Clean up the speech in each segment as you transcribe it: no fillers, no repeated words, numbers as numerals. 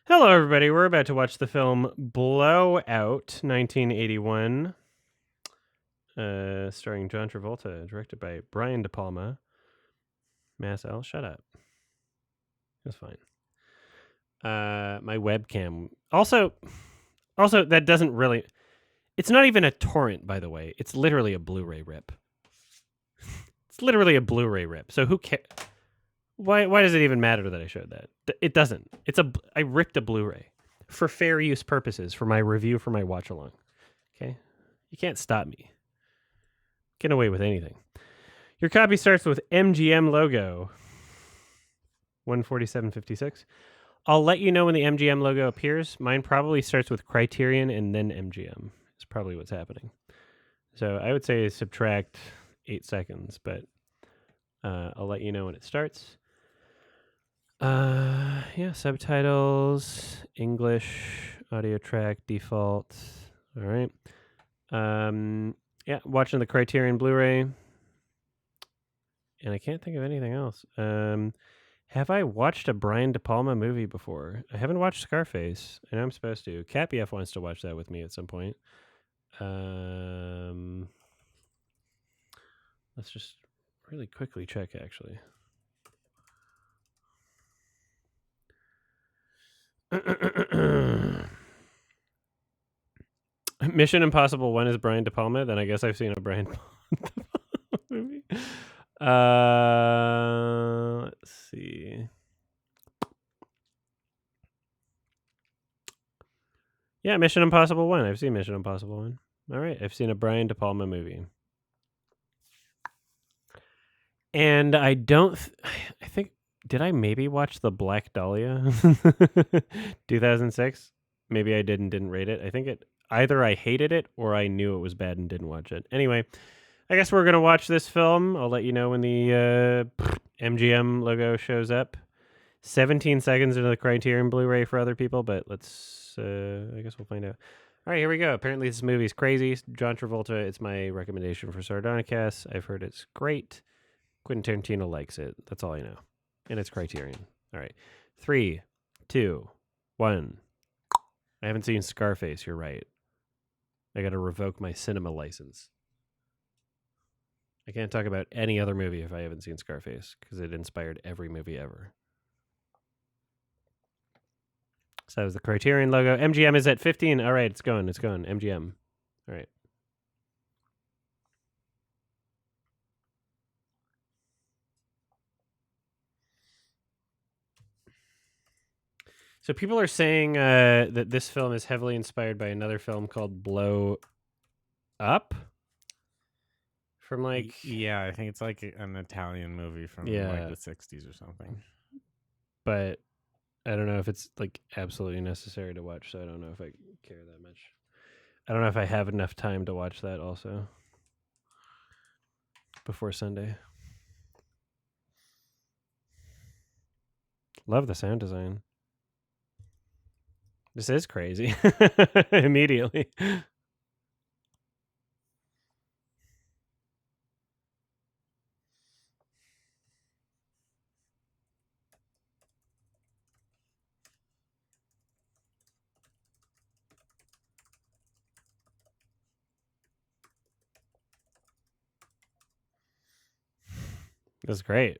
Hello, everybody. We're about to watch the film Blowout, 1981, starring John Travolta, directed by Brian De Palma. Mass L, shut up. It's fine. My webcam. Also, that doesn't really. It's not even a torrent, by the way. It's literally a Blu-ray rip. It's literally a Blu-ray rip. So who cares? Why does it even matter that I showed that? It doesn't. I ripped a Blu-ray for fair use purposes for my review for my watch along. Okay, you can't stop me. Get away with anything. Your copy starts with MGM logo. 147.56. I'll let you know when the MGM logo appears. Mine probably starts with Criterion and then MGM. It's probably what's happening. So I would say subtract 8 seconds, but I'll let you know when it starts. Yeah, subtitles, English, audio track, default. All right. Yeah, watching the Criterion Blu-ray. And I can't think of anything else. Have I watched a Brian De Palma movie before? I haven't watched Scarface. I know I'm supposed to. Cat BF wants to watch that with me at some point. Let's just really quickly check, actually. Mission Impossible 1 is Brian De Palma. Then I guess I've seen a Brian De Palma movie. Let's see. Yeah, Mission Impossible 1. I've seen Mission Impossible 1. All right, I've seen a Brian De Palma movie. And I don't... I think... Did I maybe watch The Black Dahlia? 2006? Maybe I did and didn't rate it. I think it... Either I hated it or I knew it was bad and didn't watch it. Anyway, I guess we're going to watch this film. I'll let you know when the MGM logo shows up. 17 seconds into the Criterion Blu-ray for other people, but let's... I guess we'll find out. All right, here we go. Apparently this movie is crazy. John Travolta, it's my recommendation for Sardonicast. I've heard it's great. Quentin Tarantino likes it. That's all I know. And it's Criterion. All right. 3, 2, 1. I haven't seen Scarface. You're right. I got to revoke my cinema license. I can't talk about any other movie if I haven't seen Scarface because it inspired every movie ever. So that was the Criterion logo. MGM is at 15. All right, it's going. It's going. MGM. All right. So people are saying that this film is heavily inspired by another film called Blow Up. From like... Yeah, I think it's like an Italian movie from like the 60s or something. But I don't know if it's like absolutely necessary to watch, so I don't know if I care that much. I don't know if I have enough time to watch that also before Sunday. Love the sound design. This is crazy. Immediately. That's great.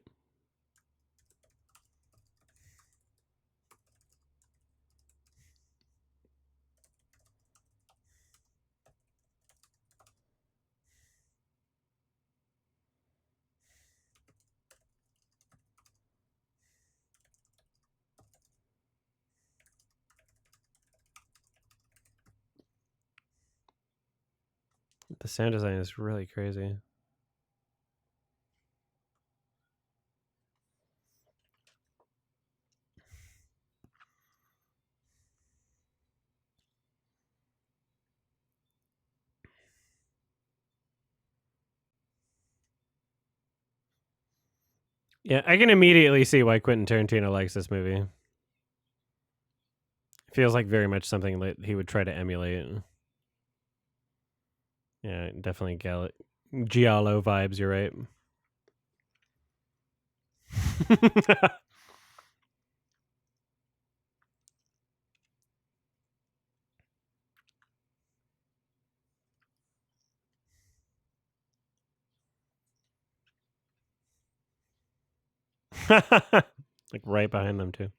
The sound design is really crazy. Yeah, I can immediately see why Quentin Tarantino likes this movie. It feels like very much something that he would try to emulate. Yeah, definitely Giallo vibes, you're right. Like right behind them too.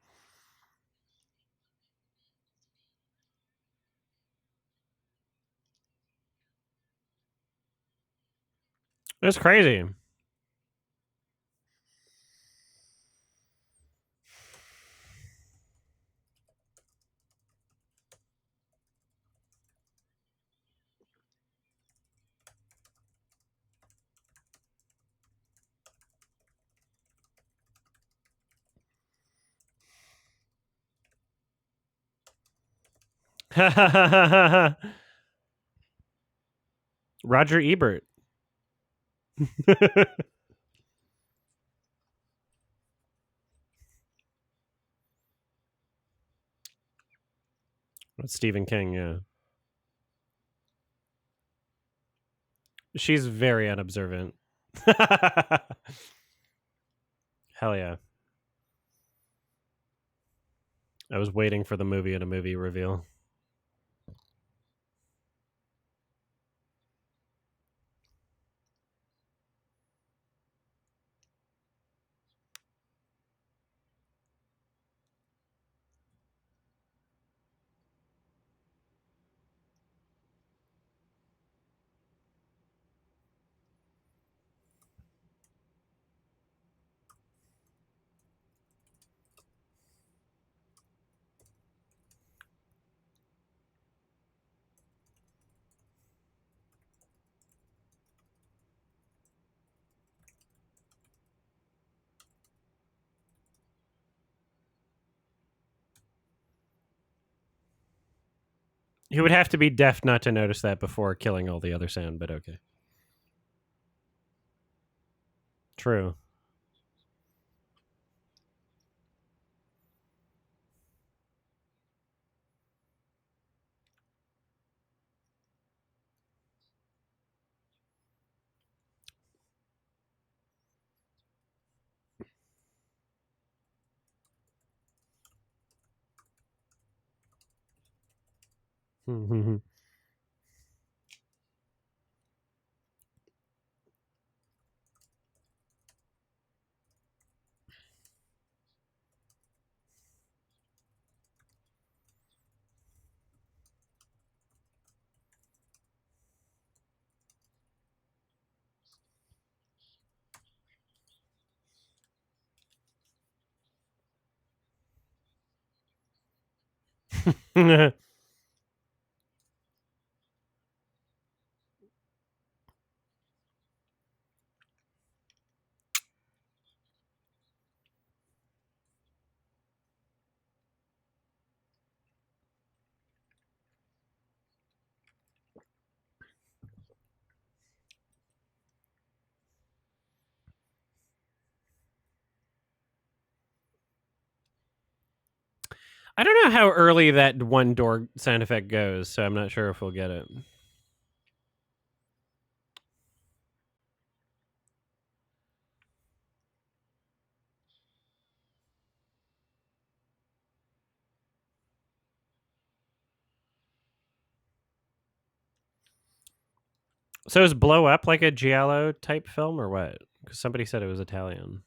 It's crazy. Roger Ebert. Stephen King, yeah. She's very unobservant. Hell yeah. I was waiting for the movie and a movie reveal. He would have to be deaf not to notice that before killing all the other sound, but okay. True. I don't know how early that one door sound effect goes, so I'm not sure if we'll get it. So is Blow Up like a Giallo type film or what? Because somebody said it was Italian.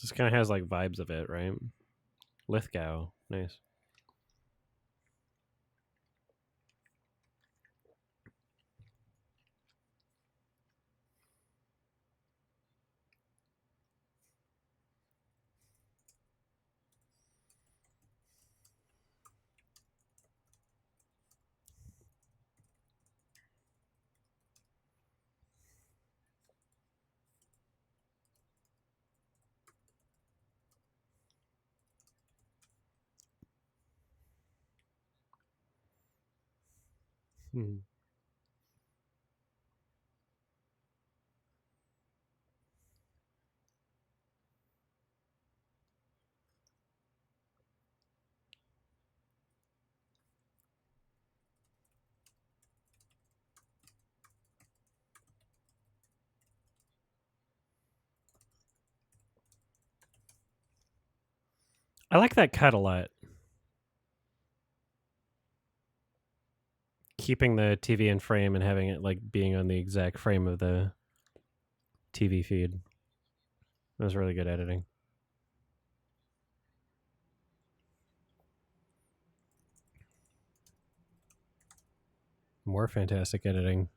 This kind of has like vibes of it, right? Lithgow. Nice. Hmm. I like that cut a lot. Keeping the TV in frame and having it like being on the exact frame of the TV feed. That was really good editing. More fantastic editing.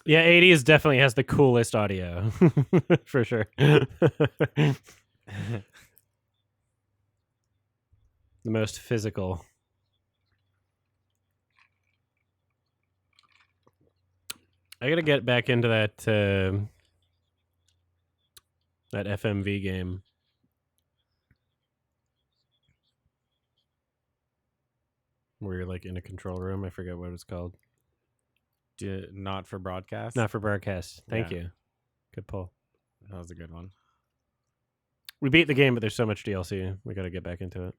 Yeah, 80s definitely has the coolest audio. For sure. The most physical. I gotta get back into that FMV game. Where you're like in a control room. I forget what it's called. Not for broadcast? Not for broadcast. Thank you. Good pull. That was a good one. We beat the game, but there's so much DLC. We got to get back into it.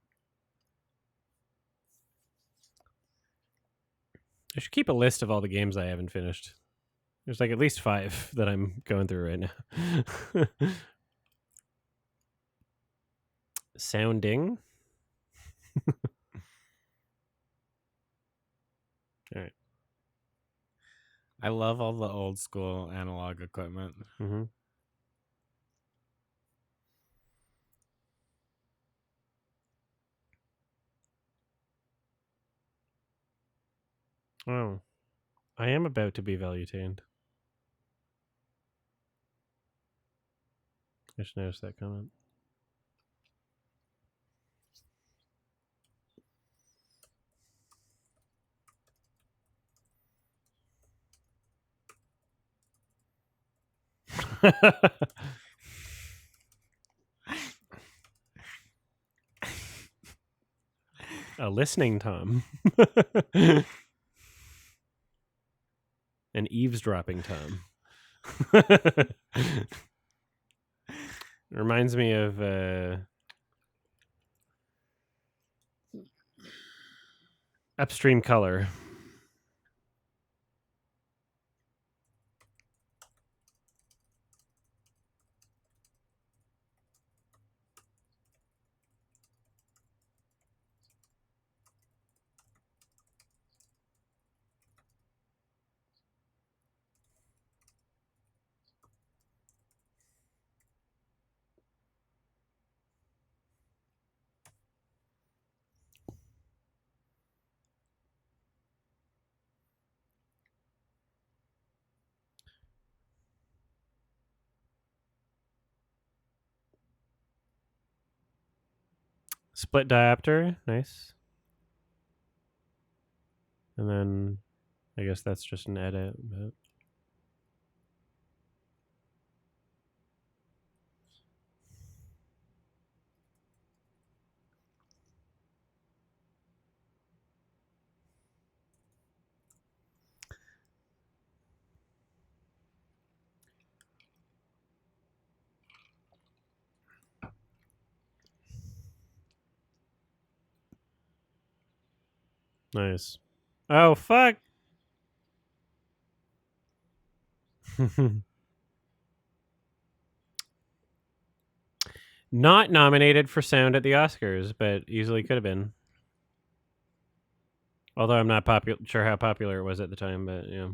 I should keep a list of all the games I haven't finished. There's like at least 5 that I'm going through right now. Sounding. All right. I love all the old school analog equipment. Mm-hmm. Oh, I am about to be value-tained. I just noticed that comment. A listening Tom. An eavesdropping Tom. Reminds me of Upstream Color. Split diopter, nice. And then I guess that's just an edit, but nice. Oh, fuck. Not nominated for sound at the Oscars, but easily could have been. Although I'm not sure how popular it was at the time, but yeah.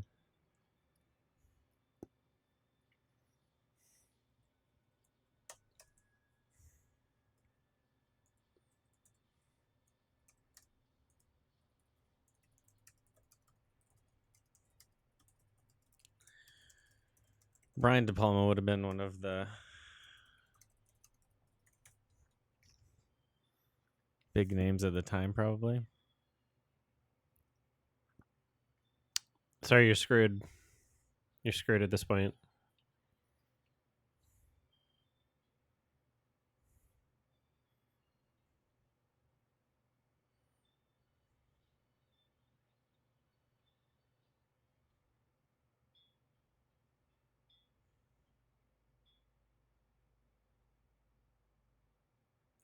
Brian De Palma would have been one of the big names at the time, probably. Sorry, you're screwed. You're screwed at this point.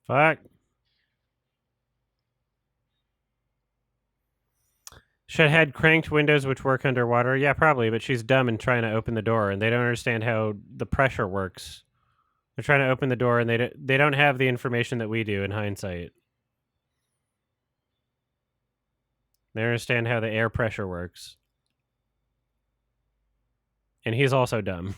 Fuck. Should have had cranked windows which work underwater. Yeah, probably, but she's dumb and trying to open the door, and they don't understand how the pressure works. They're trying to open the door, and they don't have the information that we do in hindsight. They understand how the air pressure works. And he's also dumb.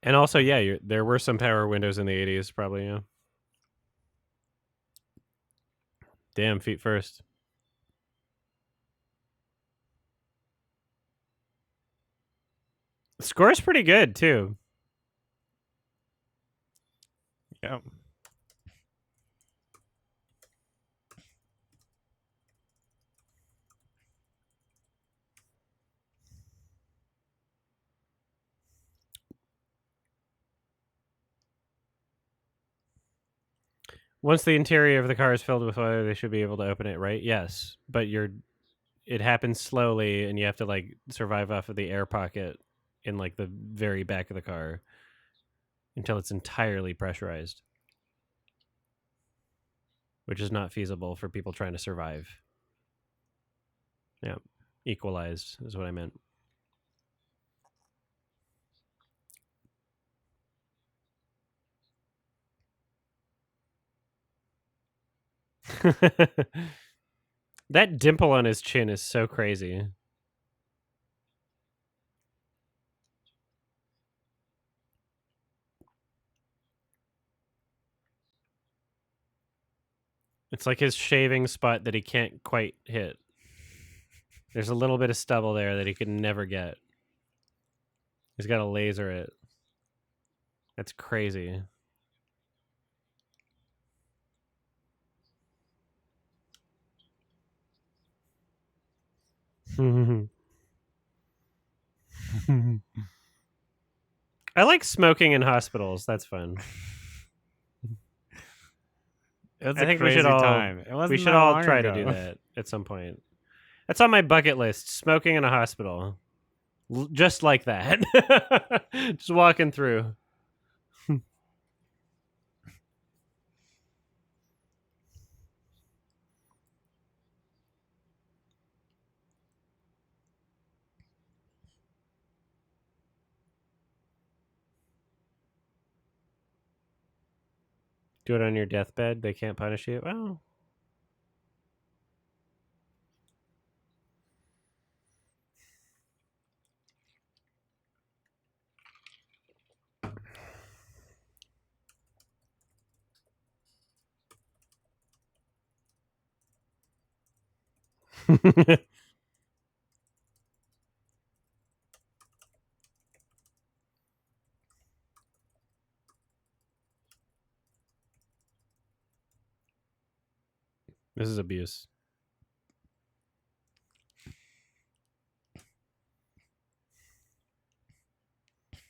And also, yeah, there were some power windows in the 80s, probably, yeah. Damn, feet first. The score's pretty good, too. Yep. Once the interior of the car is filled with oil, they should be able to open it, right? Yes, but it happens slowly, and you have to like survive off of the air pocket in like the very back of the car until it's entirely pressurized, which is not feasible for people trying to survive. Yeah, equalized is what I meant. That dimple on his chin is so crazy. It's like his shaving spot that he can't quite hit. There's a little bit of stubble there that he could never get. He's got to laser it. That's crazy. I like smoking in hospitals. That's fun. It was I a think crazy time. It wasn't we should that all long try ago. to do that at some point. That's on my bucket list. Smoking in a hospital. Just like that. Just walking through. Do it on your deathbed. They can't punish you. Well, this is abuse.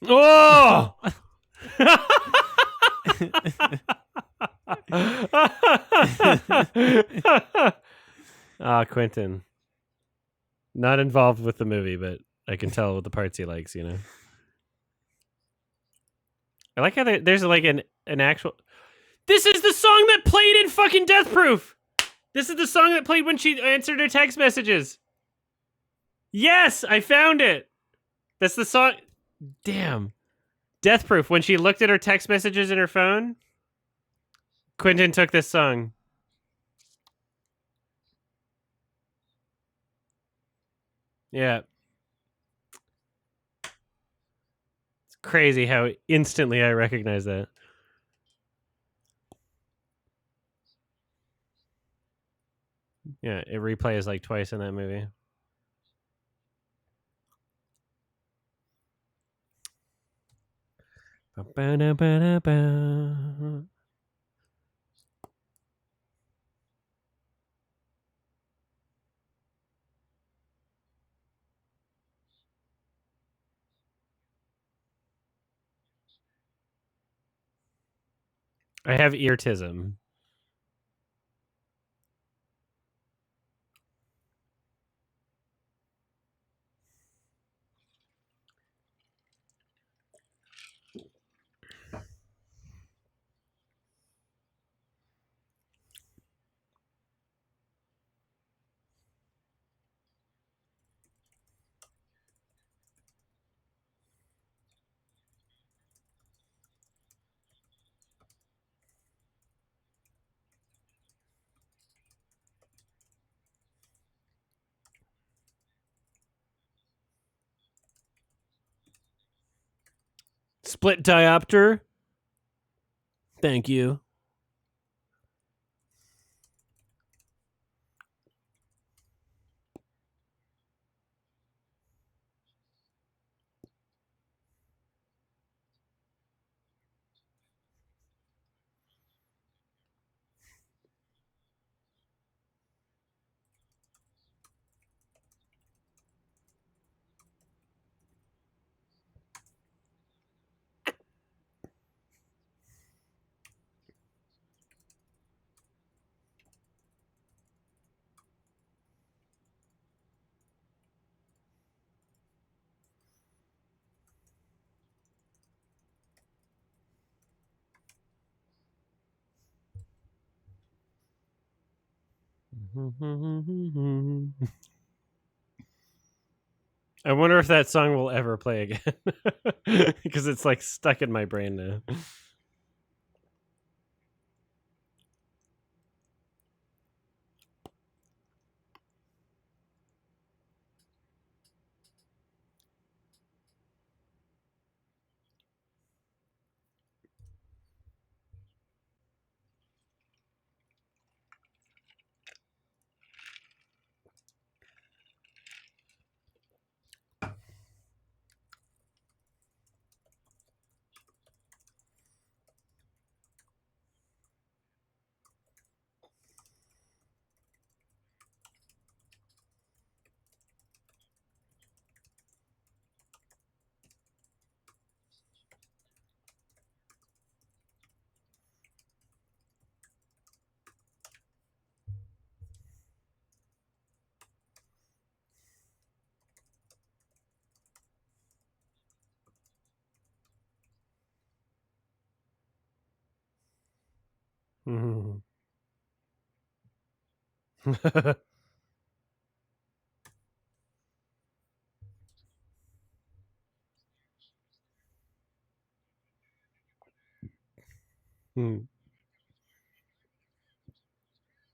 Oh! Quentin. Not involved with the movie, but I can tell what the parts he likes, you know. I like how there's like an actual. This is the song that played in fucking Death Proof. This is the song that played when she answered her text messages. Yes, I found it. That's the song. Damn. Death Proof. When she looked at her text messages in her phone, Quentin took this song. Yeah. It's crazy how instantly I recognize that. Yeah, it replays like twice in that movie. I have eartism. Split diopter. Thank you. I wonder if that song will ever play again because it's like stuck in my brain now.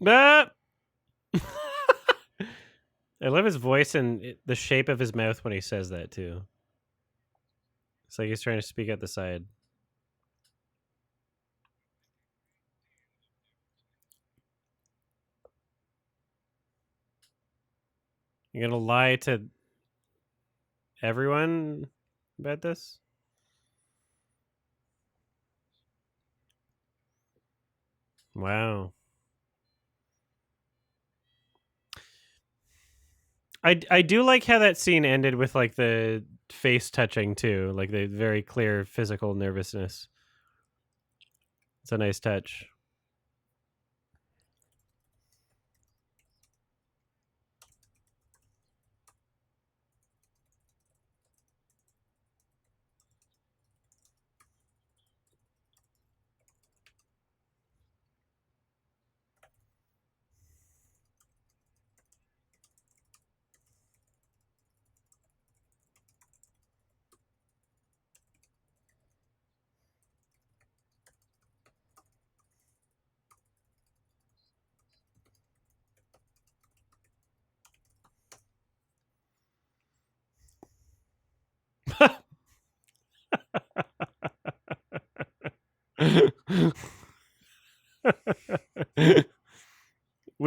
Ah! I love his voice and the shape of his mouth when he says that too. It's like he's trying to speak at the side. You're gonna lie to everyone about this? Wow. I do like how that scene ended with like the face touching too, like the very clear physical nervousness. It's a nice touch.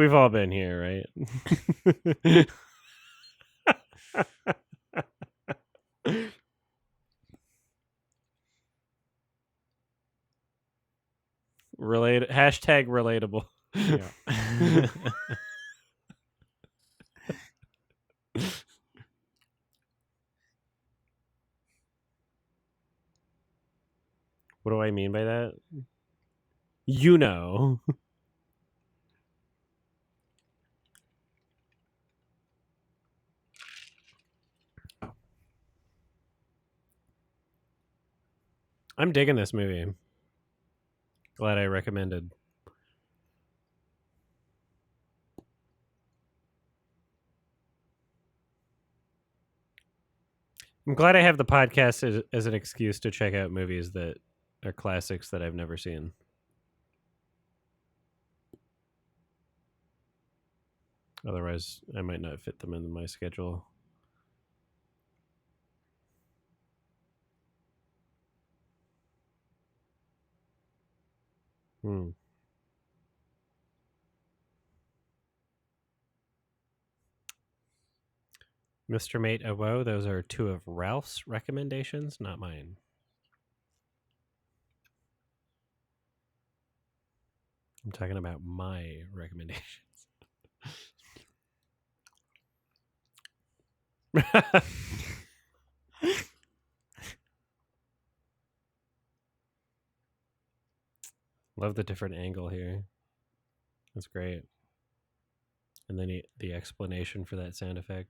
We've all been here, right? Hashtag relatable. Yeah. What do I mean by that? You know. I'm digging this movie. Glad I recommended. I'm glad I have the podcast as an excuse to check out movies that are classics that I've never seen. Otherwise, I might not fit them into my schedule. Mr. Mate Awo, those are two of Ralph's recommendations, not mine. I'm talking about my recommendations. Love the different angle here. That's great. And then the explanation for that sound effect.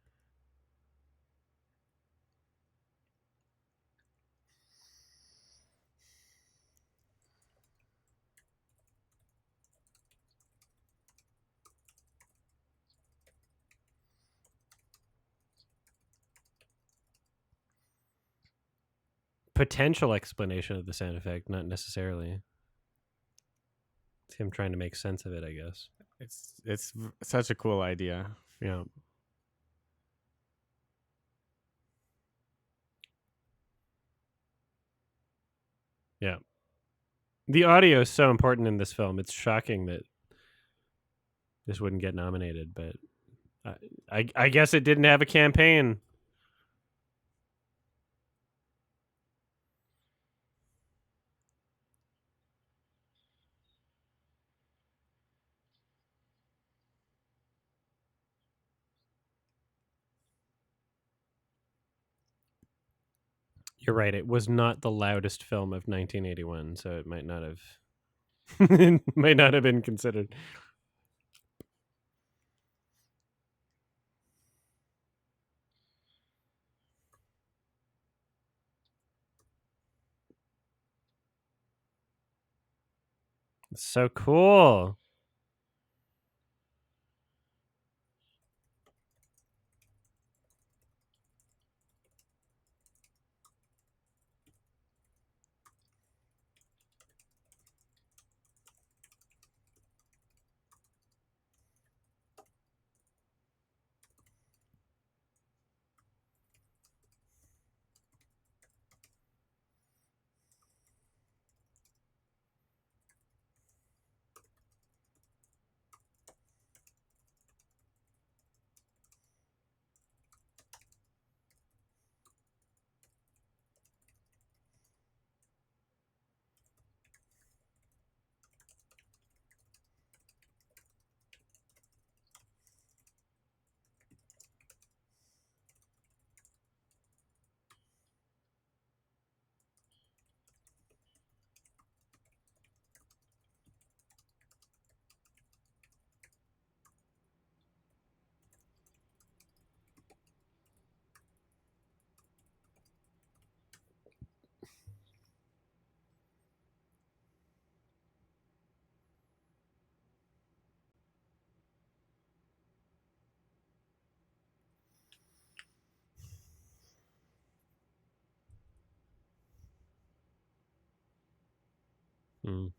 Potential explanation of the sound effect, not necessarily. It's him trying to make sense of it, I guess. It's such a cool idea. Yeah. Yeah. The audio is so important in this film. It's shocking that this wouldn't get nominated, but I guess it didn't have a campaign. You're right. It was not the loudest film of 1981, so it might not have might not have been considered. It's so cool. Mm.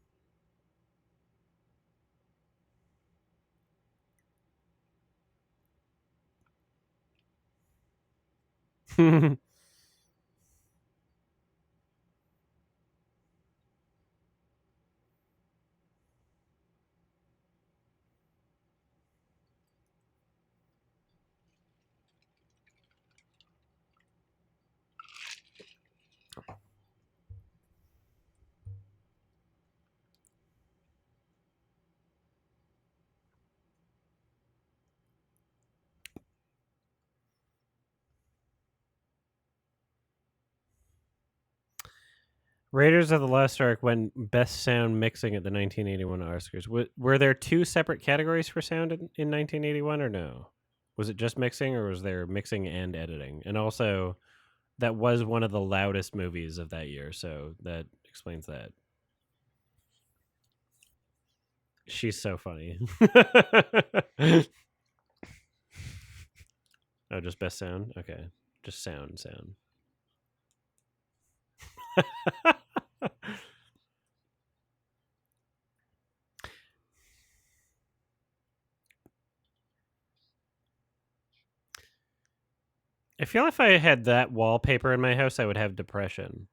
Raiders of the Lost Ark won Best Sound Mixing at the 1981 Oscars. Were there two separate categories for sound in 1981 or no? Was it just mixing or was there mixing and editing? And also, that was one of the loudest movies of that year, so that explains that. She's so funny. Oh, just best sound? Okay. Just sound. I feel if I had that wallpaper in my house, I would have depression.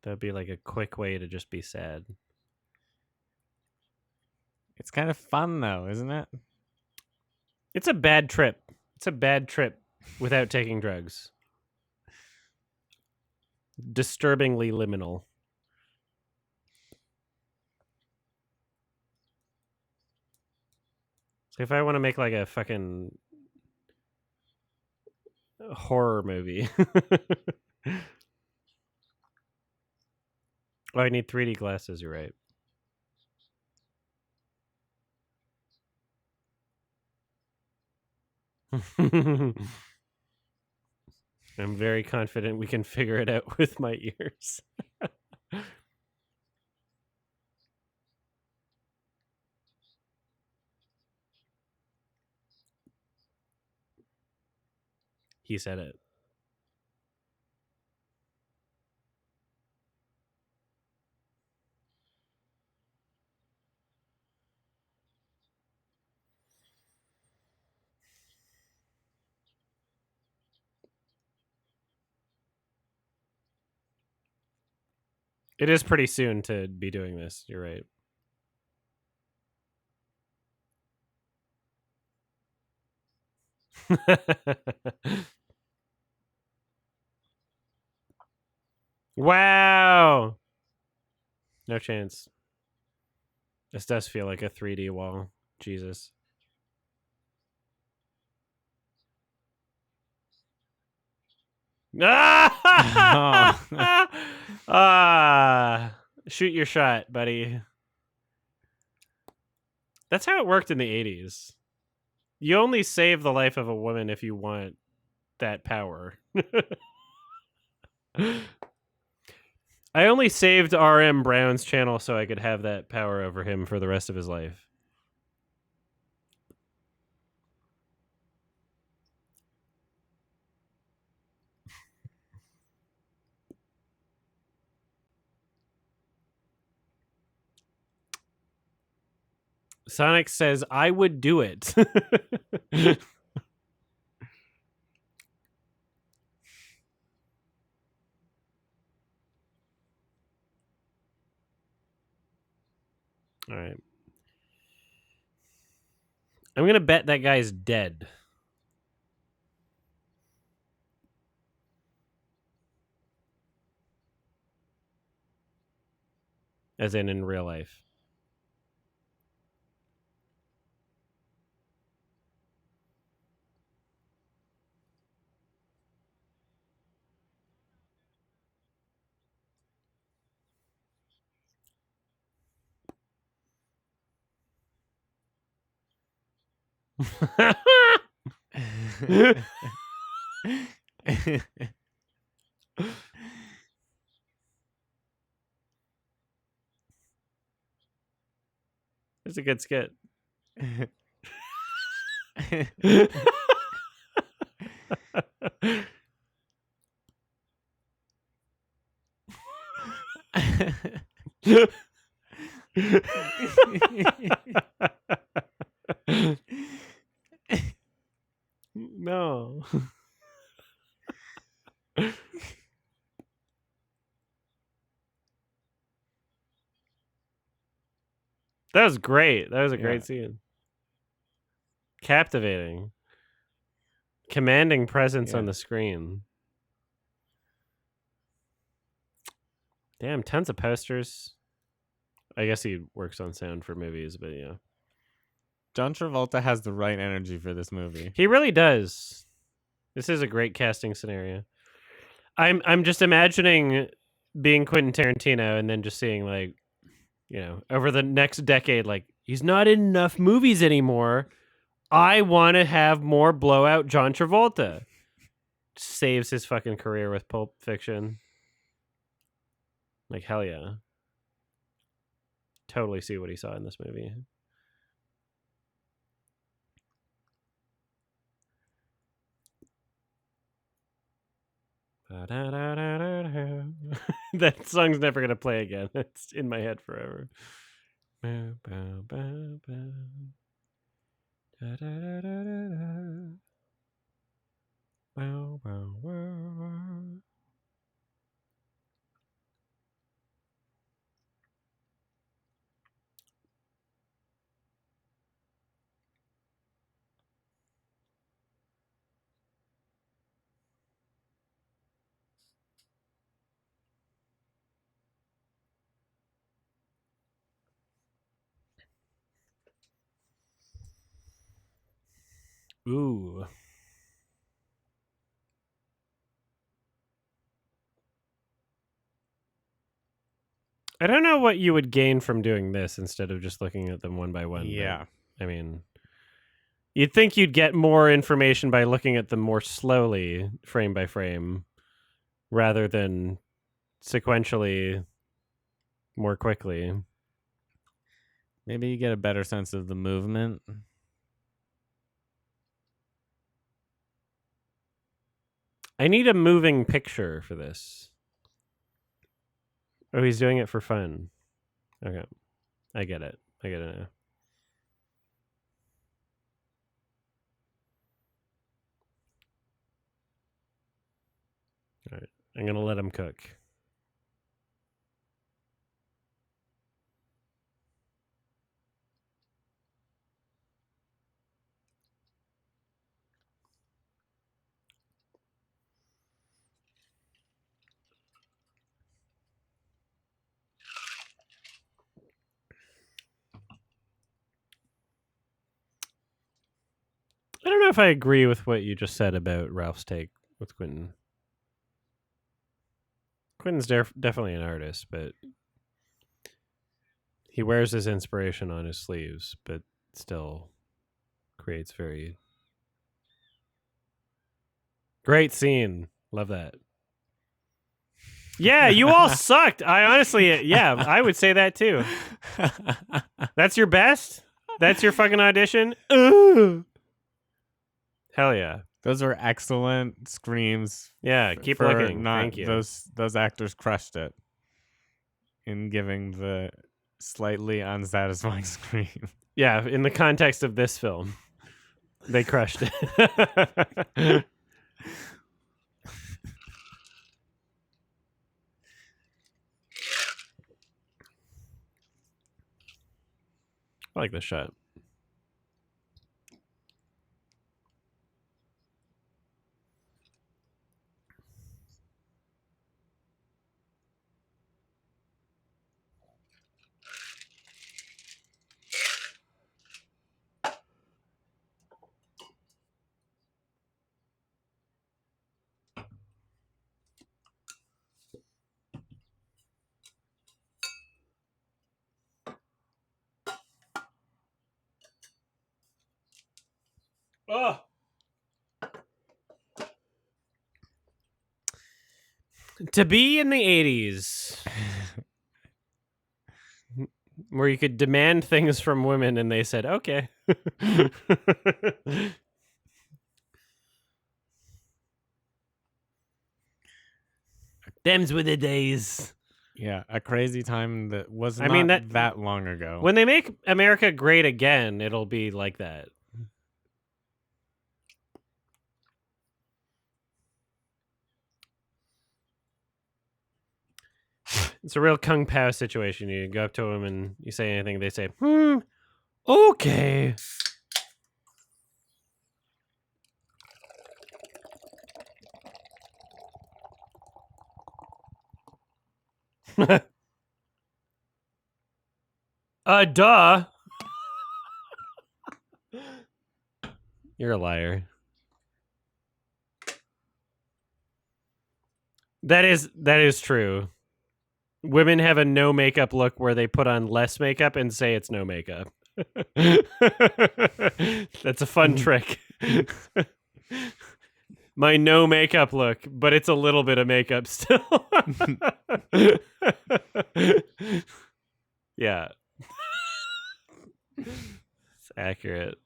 That'd be like a quick way to just be sad. It's kind of fun though, isn't it? It's a bad trip. It's a bad trip without taking drugs. Disturbingly liminal. So if I want to make like a fucking horror movie. Oh, I need 3D glasses, you're right. I'm very confident we can figure it out with my ears. He said it. It is pretty soon to be doing this. You're right. Wow. No chance. This does feel like a 3D wall. Jesus. Shoot your shot, buddy. That's how it worked in the 80s. You only save the life of a woman if you want that power. I only saved RM Brown's channel so I could have that power over him for the rest of his life. Sonic says, I would do it. All right. I'm going to bet that guy's dead. As in real life. It's a good skit. No. That was great. That was a great scene. Captivating. Commanding presence on the screen. Damn, tons of posters. I guess he works on sound for movies, but yeah. John Travolta has the right energy for this movie. He really does. This is a great casting scenario. I'm just imagining being Quentin Tarantino and then just seeing, like, you know, over the next decade, like, he's not in enough movies anymore. I want to have more blowout John Travolta. Saves his fucking career with Pulp Fiction. Like, hell yeah. Totally see what he saw in this movie. That song's never going to play again. It's in my head forever. Ooh. I don't know what you would gain from doing this instead of just looking at them one by one. Yeah. But, I mean, you'd think you'd get more information by looking at them more slowly, frame by frame, rather than sequentially more quickly. Maybe you get a better sense of the movement. I need a moving picture for this. Oh, he's doing it for fun. Okay. I get it. I get it now. All right. I'm going to let him cook. I don't know if I agree with what you just said about Ralph's take with Quentin. Quentin's definitely an artist, but he wears his inspiration on his sleeves, but still creates very great scene. Love that. Yeah, you all sucked. I honestly, yeah, I would say that too. That's your best? That's your fucking audition? Ugh. Hell yeah. Those were excellent screams. Yeah, keep looking. Thank you. Those actors crushed it in giving the slightly unsatisfying scream. Yeah, in the context of this film, they crushed it. I like this shot. Oh. To be in the 80s, where you could demand things from women and they said, okay. Them's were the days. Yeah, a crazy time that was that long ago. When they make America great again, it'll be like that. It's a real Kung Pao situation. You go up to them and you say anything, they say, okay. Duh. You're a liar. That is true. Women have a no makeup look where they put on less makeup and say it's no makeup. That's a fun trick. My no makeup look, but it's a little bit of makeup still. Yeah. It's accurate.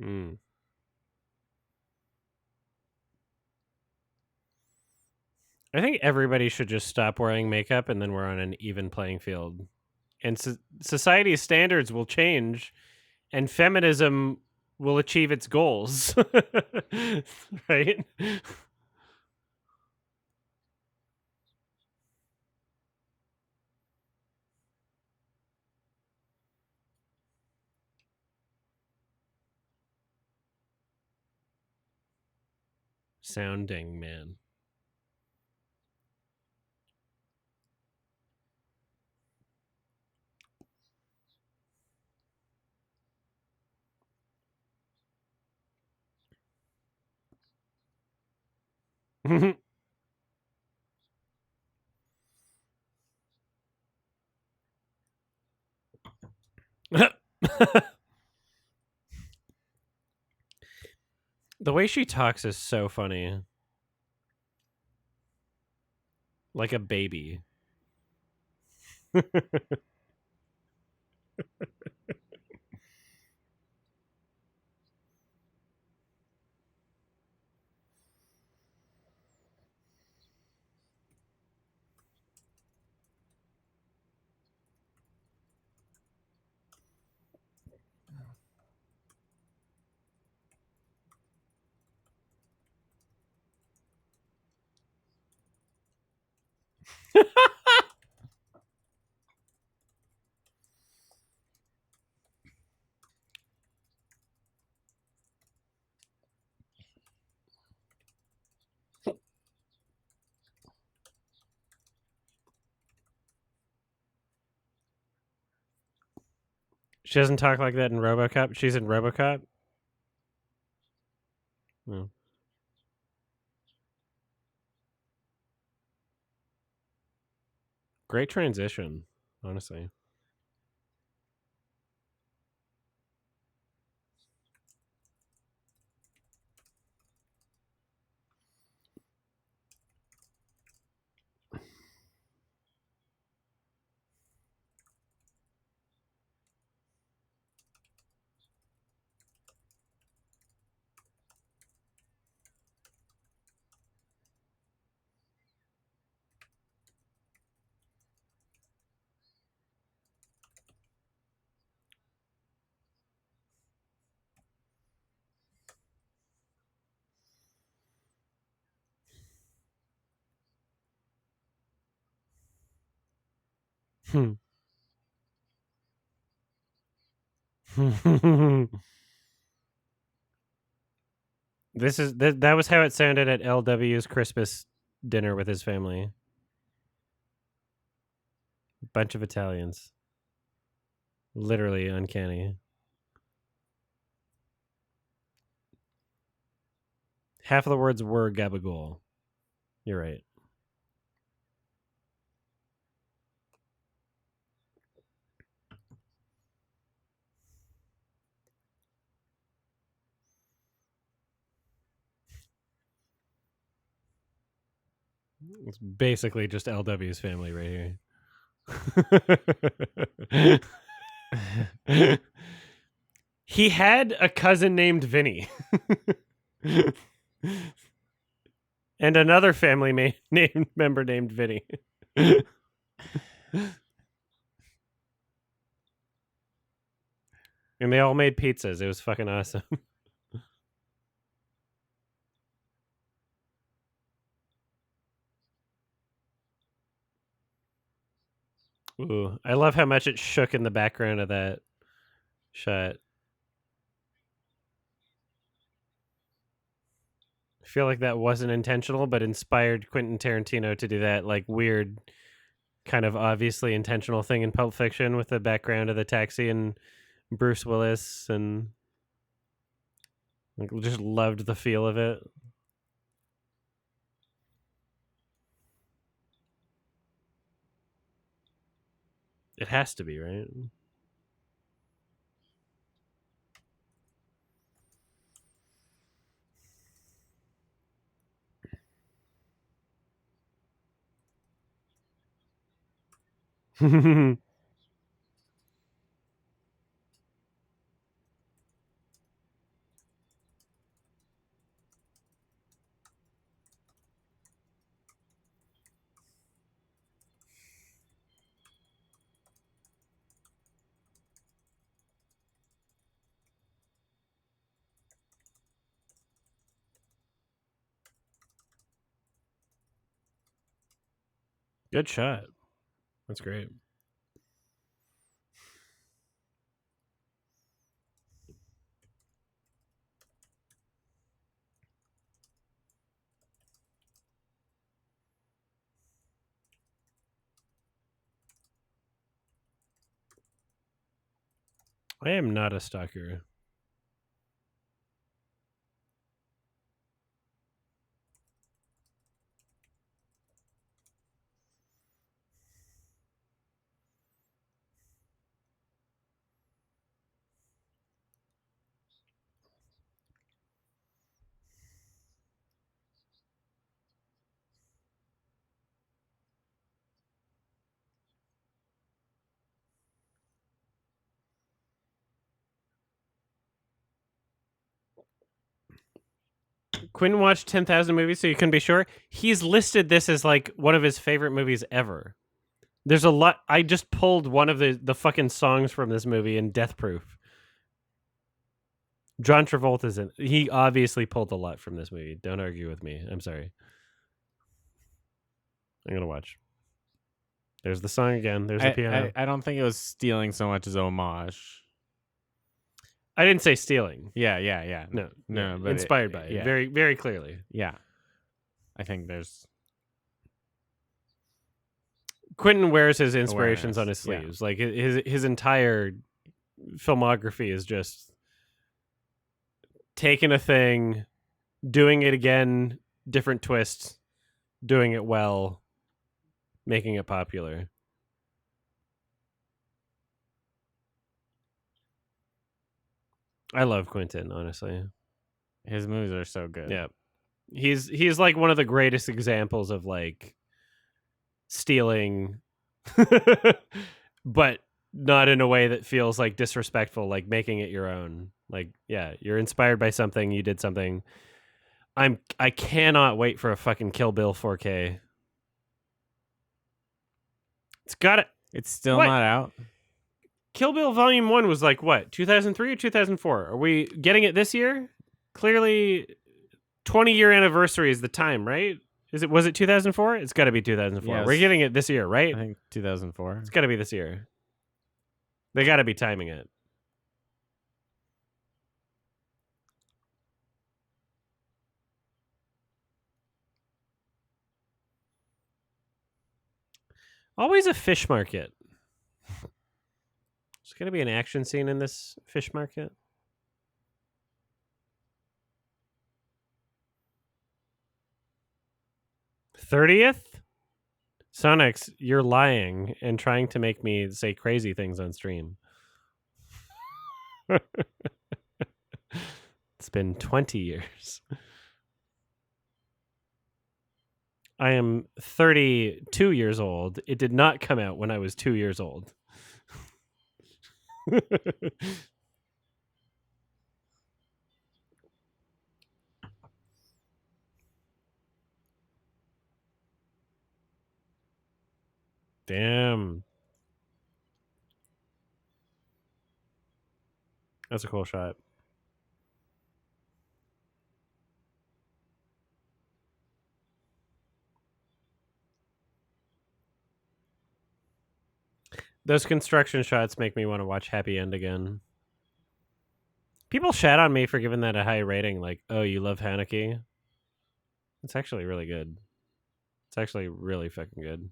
Mm. I think everybody should just stop wearing makeup and then we're on an even playing field. And society's standards will change and feminism will achieve its goals. Right? Sounding man. The way she talks is so funny. Like a baby. She doesn't talk like that in RoboCop. She's in RoboCop. No. Great transition, honestly. That was how it sounded at LW's Christmas dinner with his family. Bunch of Italians. Literally uncanny. Half of the words were gabagool. You're right. It's basically just LW's family right here. He had a cousin named Vinny. And another family member named Vinny. And they all made pizzas. It was fucking awesome. Ooh, I love how much it shook in the background of that shot. I feel like that wasn't intentional, but inspired Quentin Tarantino to do that like weird kind of obviously intentional thing in Pulp Fiction with the background of the taxi and Bruce Willis, and like just loved the feel of it. It has to be, right? Good shot. That's great. I am not a stalker. Quinn watched 10,000 movies, so you can be sure. He's listed this as like one of his favorite movies ever. There's a lot. I just pulled one of the fucking songs from this movie in Death Proof. John Travolta's in. He obviously pulled a lot from this movie. Don't argue with me. I'm sorry. I'm gonna watch. There's the song again. There's the piano. I don't think it was stealing so much as homage. I didn't say stealing. Yeah. No, No, but inspired by it. yeah. Very, very clearly. Yeah. I think there's Quentin wears his inspirations on awareness, his sleeves. Like his entire filmography is just taking a thing, doing it again, different twists, doing it well, making it popular. I love Quentin, honestly. his movies are so good. Yeah. He's like one of the greatest examples of like stealing but not in a way that feels like disrespectful, like making it your own. Like, yeah, you're inspired by something, you did something. I cannot wait for a fucking Kill Bill 4K. It's got it. It's still What? not out. Kill Bill Volume 1 was like what, 2003 or 2004? Are we getting it this year? Clearly 20-year anniversary is the time, right? Was it 2004? It's got to be 2004. Yes. We're getting it this year, right? I think 2004. It's got to be this year. They got to be timing it. Always a fish market. There's going to be an action scene in this fish market. 30th? Sonics, you're lying and trying to make me say crazy things on stream. It's been 20 years. I am 32 years old. It did not come out when I was 2 years old. Damn. That's a cool shot. Those construction shots make me want to watch Happy End again. People shat on me for giving that a high rating. Like, oh, you love Haneke? It's actually really good. It's actually really fucking good.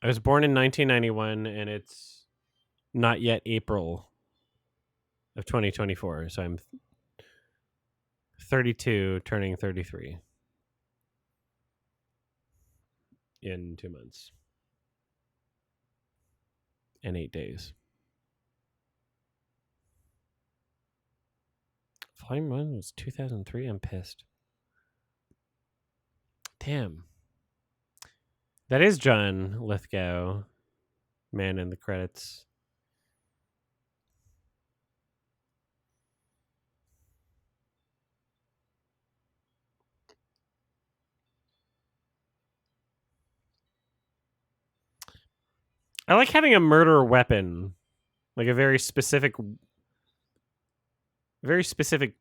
I was born in 1991, and it's not yet April of 2024, so I'm 32, turning 33 in 2 months and 8 days. Volume 1 was 2003. I'm pissed. Damn. That is John Lithgow, man in the credits. I like having a murder weapon, like a very specific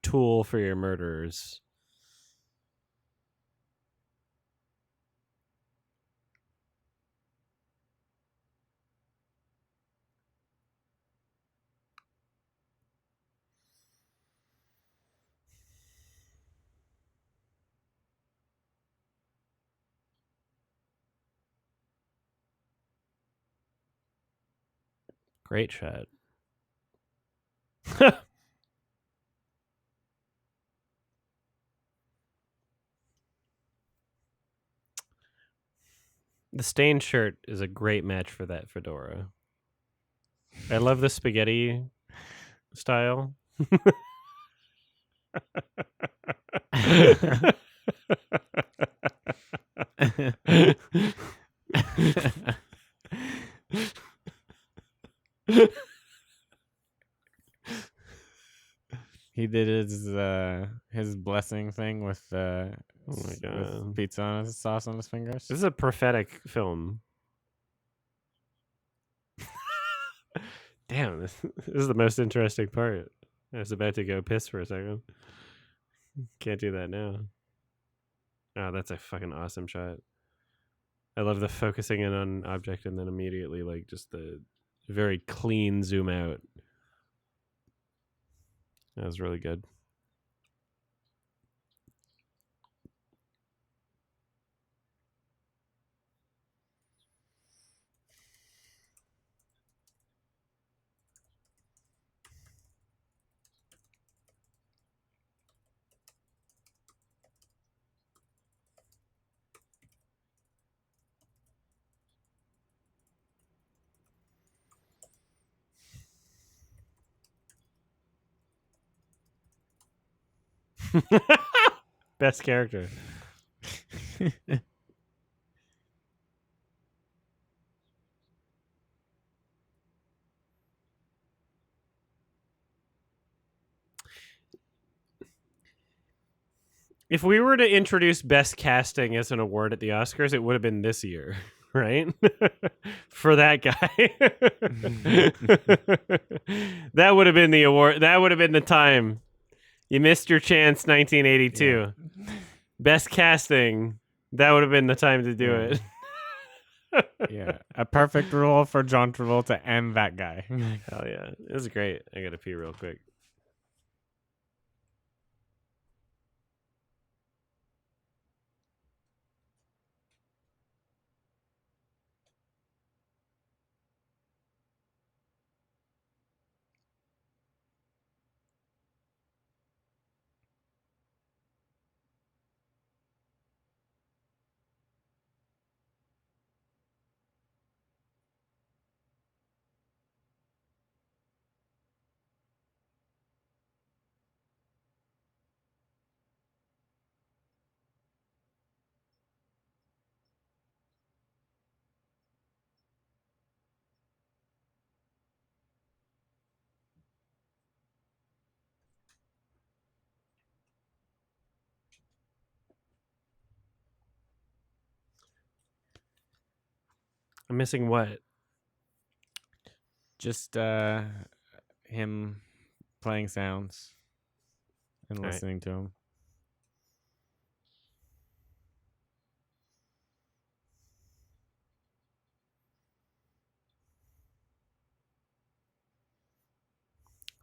tool for your murders. Great shot. The stained shirt is a great match for that fedora. I love the spaghetti style. He did his blessing thing with with pizza sauce on his fingers. This is a prophetic film. Damn, this is the most interesting part. I was about to go piss for a second. Can't do that now. Oh, that's a fucking awesome shot. I love the focusing in on object and then immediately like just the very clean zoom out. That was really good. Best character. If we were to introduce best casting as an award at the Oscars, it would have been this year, right? For that guy. That would have been the award. That would have been the time. You missed your chance, 1982. Yeah. Best casting. That would have been the time to do it. Yeah, a perfect role for John Travolta and that guy. Hell yeah. It was great. I gotta pee real quick. I'm missing what? Just him playing sounds and listening to him.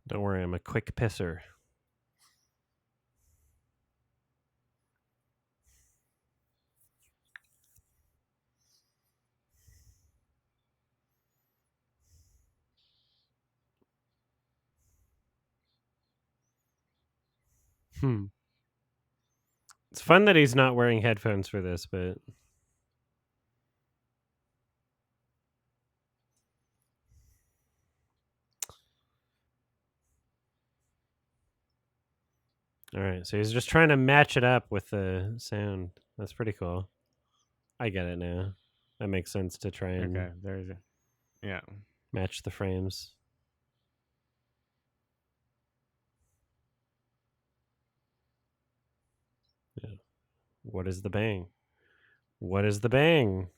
Don't worry, I'm a quick pisser. It's fun that he's not wearing headphones for this, but all right. So he's just trying to match it up with the sound. That's pretty cool. I get it now. That makes sense to try and Okay, there's a yeah. match the frames. Yeah. What is the bang? What is the bang?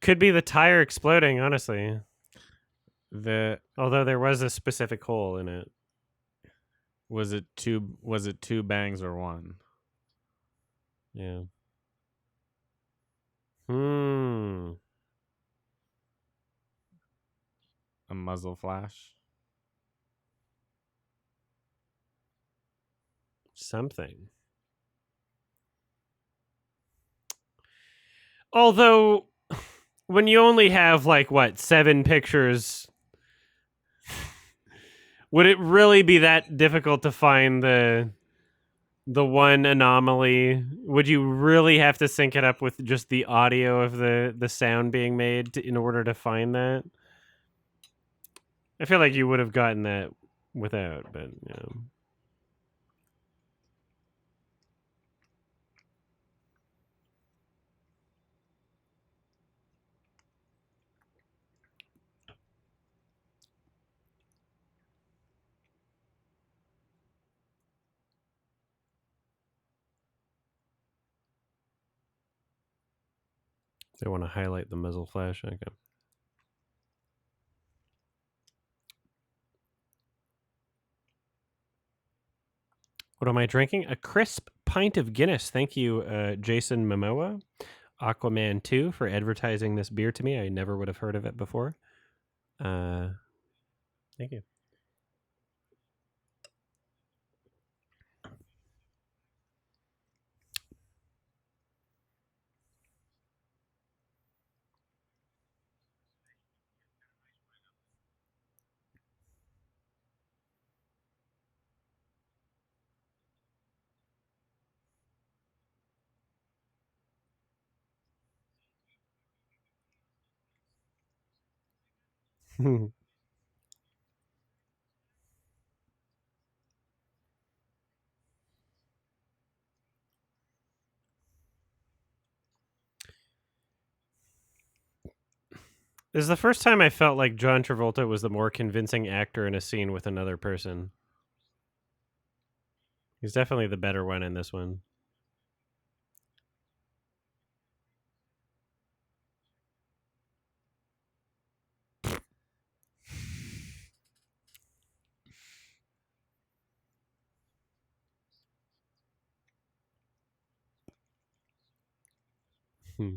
Could be the tire exploding, honestly. Although there was a specific hole in it. Was it two bangs or one? Yeah. Hmm. A muzzle flash? Something. Although when you only have like what 7 pictures, would it really be that difficult to find the one anomaly? Would you really have to sync it up with just the audio of the sound being made in order to find that? I feel like you would have gotten that without, but you know. They want to highlight the muzzle flash. Okay. What am I drinking? A crisp pint of Guinness. Thank you, Jason Momoa, Aquaman 2, for advertising this beer to me. I never would have heard of it before. Thank you. This is the first time I felt like John Travolta was the more convincing actor in a scene with another person. He's definitely the better one in this one. Hmm.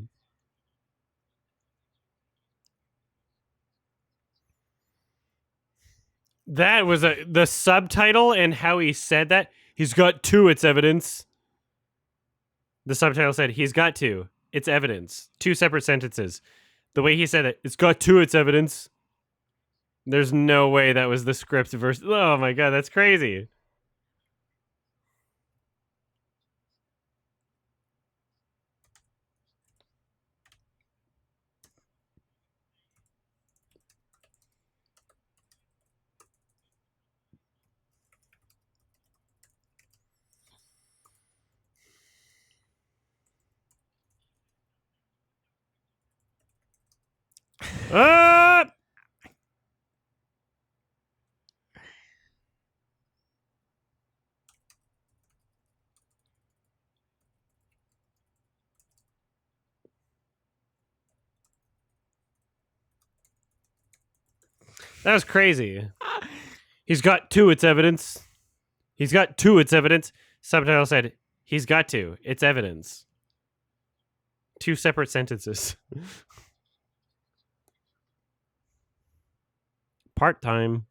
That was the subtitle and how he said that. He's got 2. It's evidence. The subtitle said he's got 2. It's evidence. 2 separate sentences. The way he said it, it's got 2. It's evidence. There's no way that was the script version. Oh my god, that's crazy. Ah! That was crazy. He's got 2. It's evidence. He's got 2. It's evidence. Subtitle said he's got 2. It's evidence. 2 separate sentences. Part time.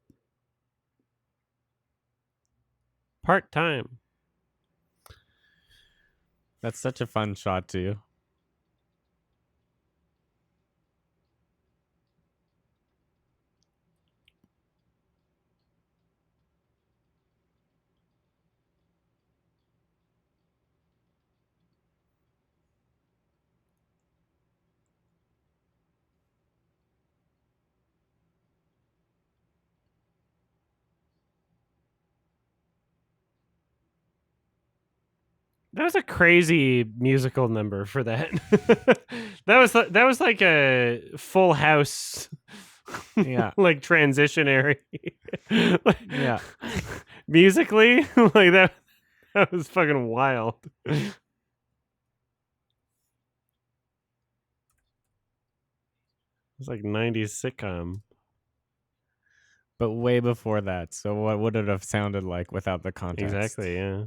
Part time. That's such a fun shot too. That was a crazy musical number for that. That was like a Full House, Yeah. like transitionary, like, Yeah. musically, like that was fucking wild. It's like 90s sitcom. But way before that. So what would it have sounded like without the context? Exactly, yeah.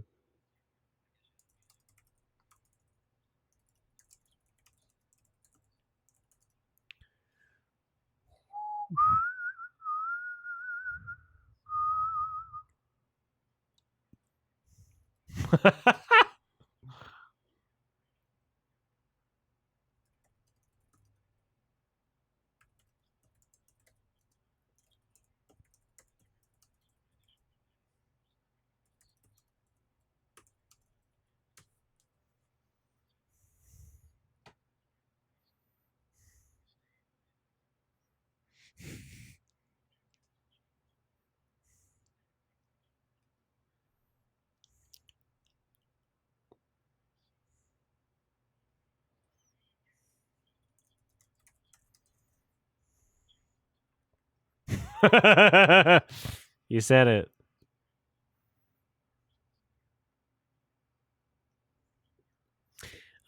You said it.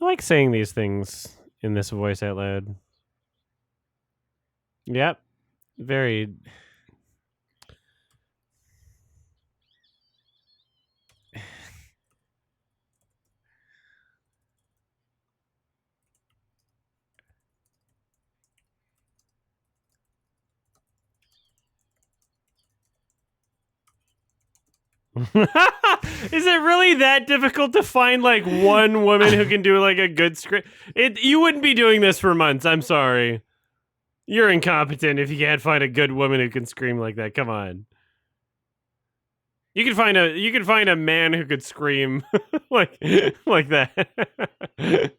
I like saying these things in this voice out loud. Yep. Very. Is it really that difficult to find like one woman who can do like a good script? You wouldn't be doing this for months. I'm sorry. You're incompetent if you can't find a good woman who can scream like that. Come on. You can find a man who could scream like like that.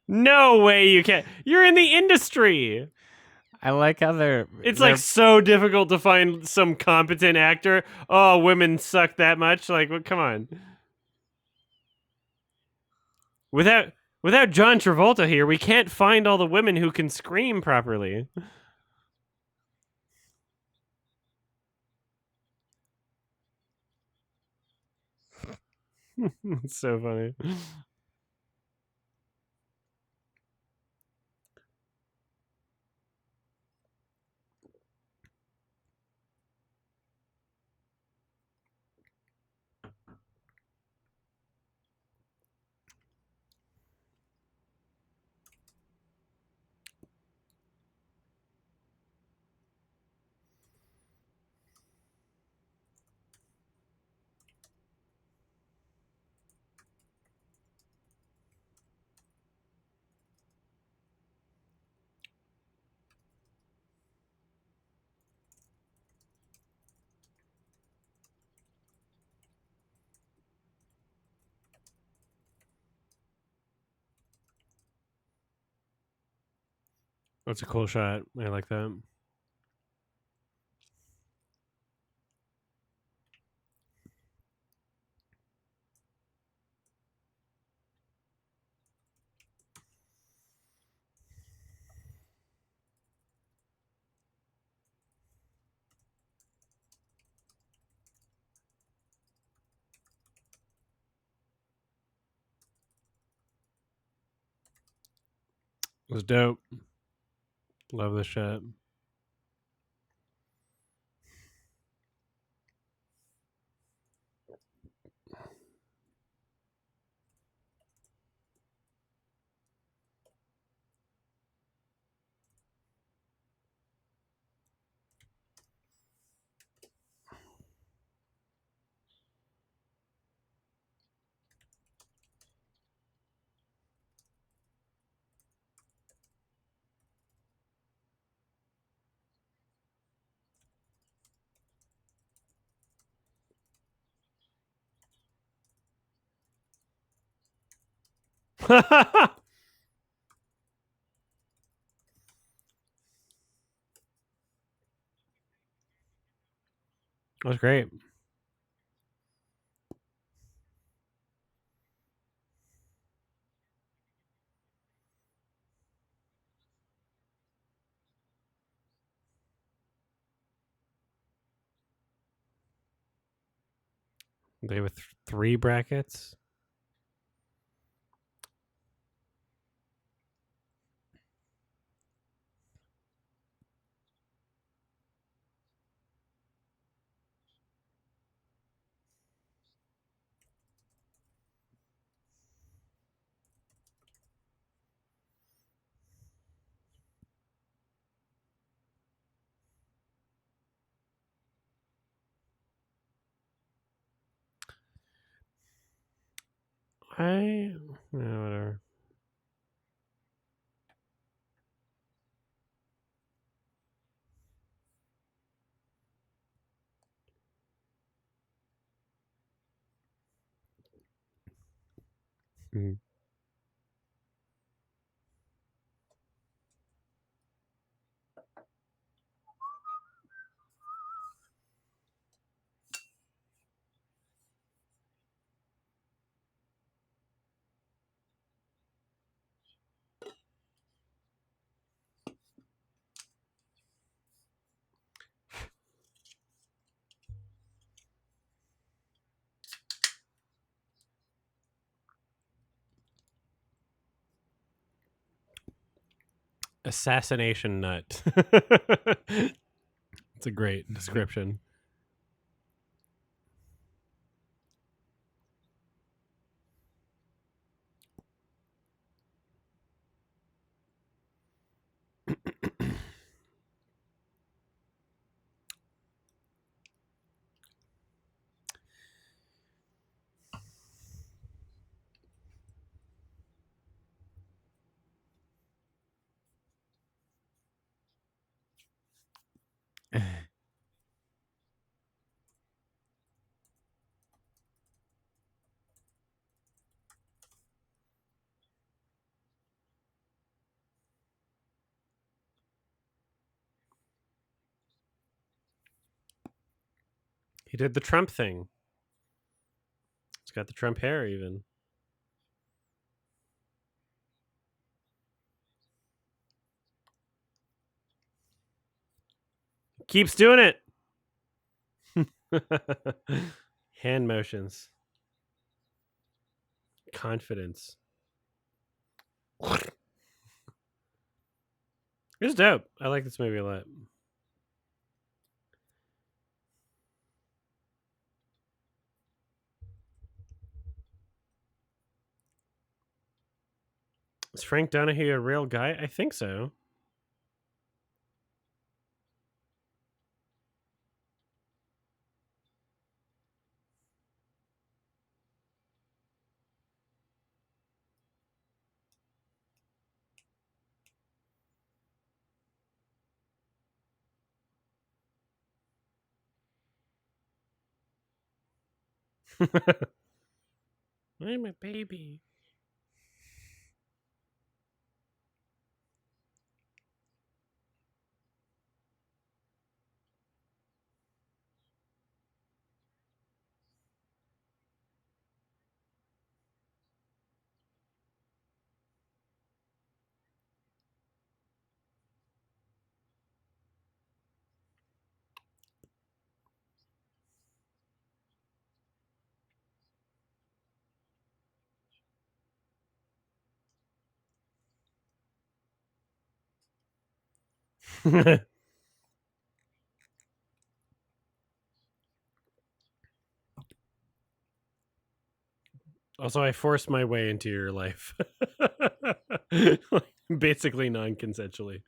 No way you can't. You're in the industry. I like how It's they're like so difficult to find some competent actor. Oh, women suck that much. Like, well, come on. Without without John Travolta here, we can't find all the women who can scream properly. It's so funny. That's a cool shot. I like that. It was dope. Love this shot. That was great. They with 3 brackets. Whatever. Mhm. Assassination nut. It's a great description. He did the Trump thing. He's got the Trump hair even. Keeps doing it. Hand motions. Confidence. It's dope. I like this movie a lot. Is Frank Donahue a real guy? I think so. I'm a baby. Also, I forced my way into your life. Basically non consensually.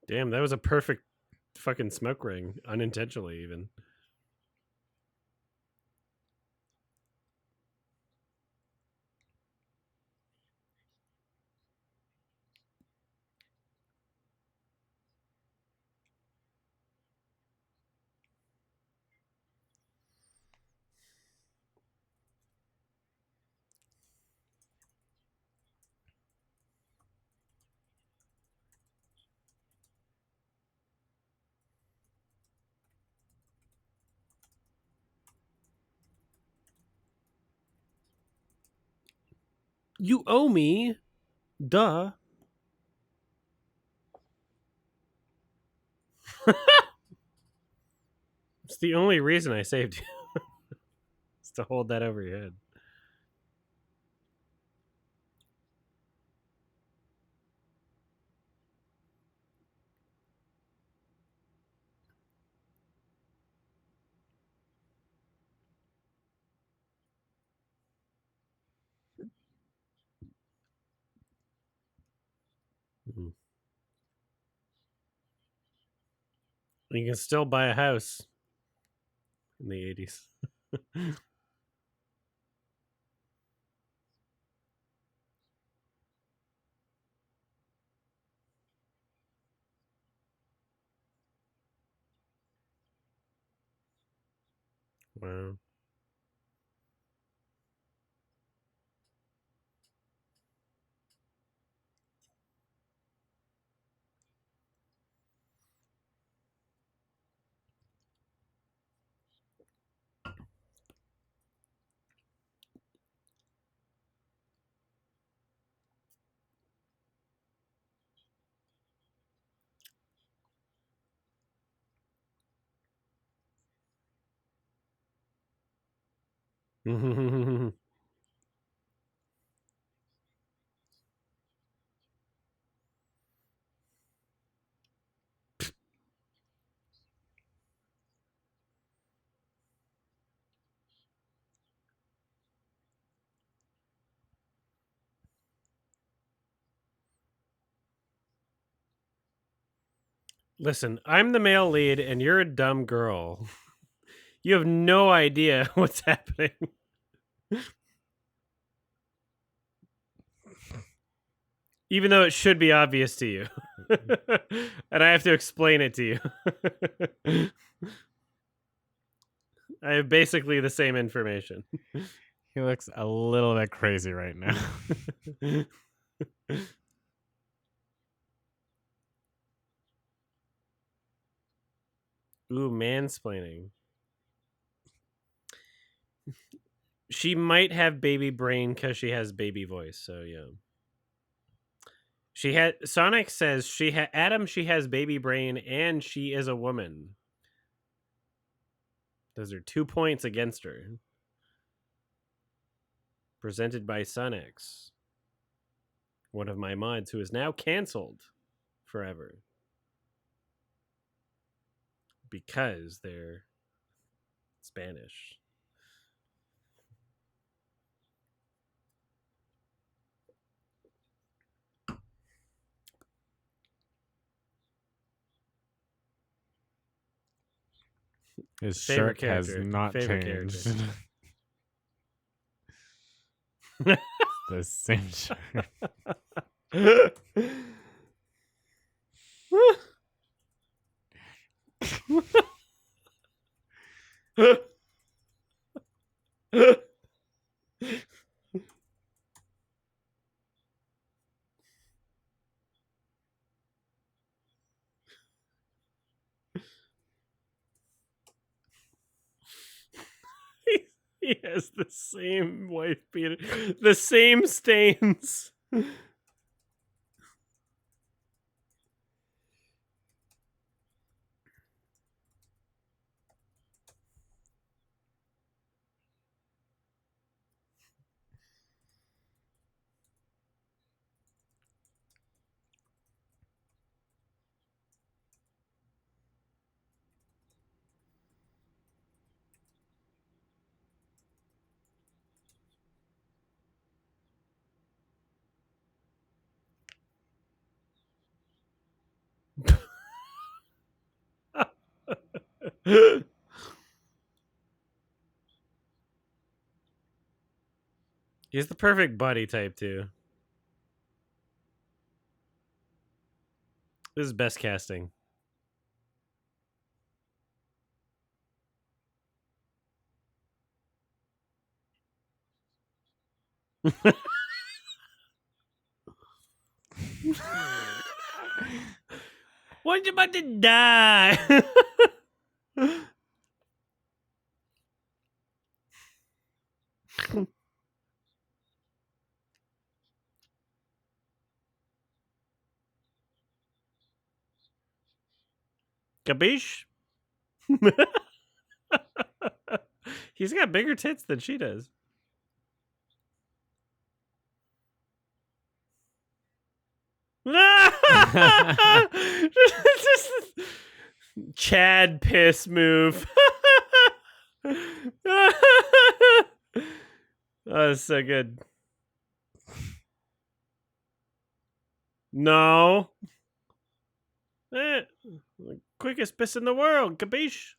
Damn, that was a perfect fucking smoke ring, unintentionally, even. You owe me. Duh. It's the only reason I saved you. Is to hold that over your head. Mhm. You can still buy a house in the 80s. Wow. Listen, I'm the male lead and you're a dumb girl. You have no idea what's happening. Even though it should be obvious to you. And I have to explain it to you. I have basically the same information. He looks a little bit crazy right now. Ooh, mansplaining. She might have baby brain because she has baby voice. So yeah, she had. Sonic says she had Adam. She has baby brain and she is a woman. Those are 2 points against her. Presented by Sonex, one of my mods who is now canceled forever because they're Spanish. His Favorite shirt has character. not Favorite changed. character. The same shirt. He has the same wife beater, the same stains. He's the perfect buddy type too. This is best casting. What you about to die? Capiche? He's got bigger tits than she does. Chad piss move. Oh, that's so good. No. Quickest piss in the world, capiche?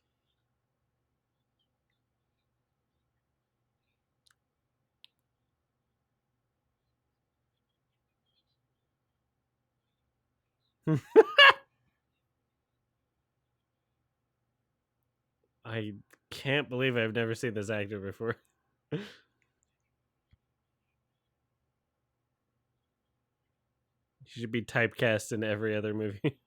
I can't believe I've never seen this actor before. He should be typecast in every other movie.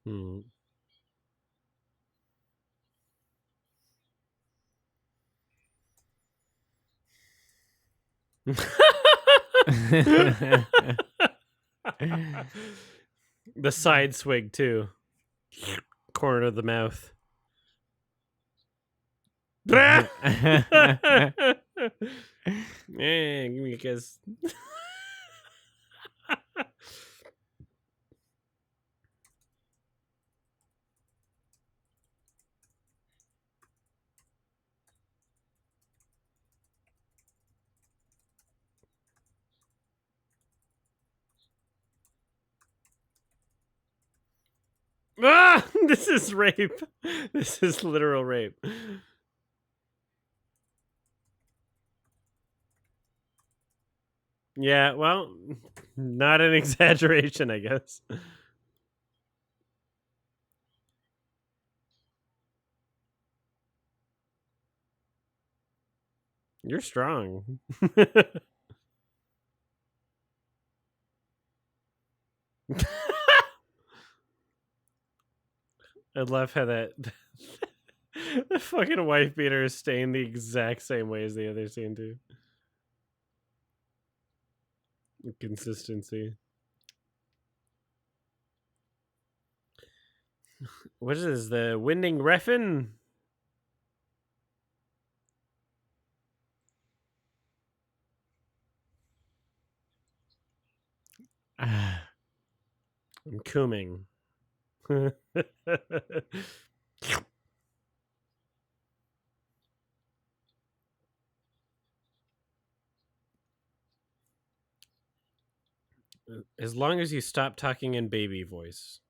Hmm. The side swig too. Corner of the mouth. Yeah, give me a kiss. Ah, this is rape. This is literal rape. Yeah, well, not an exaggeration, I guess. You're strong. I love how that the fucking wife beater is staying the exact same way as the other scene too. Consistency. What is this? The winning reffin? I'm cooming. As long as you stop talking in baby voice.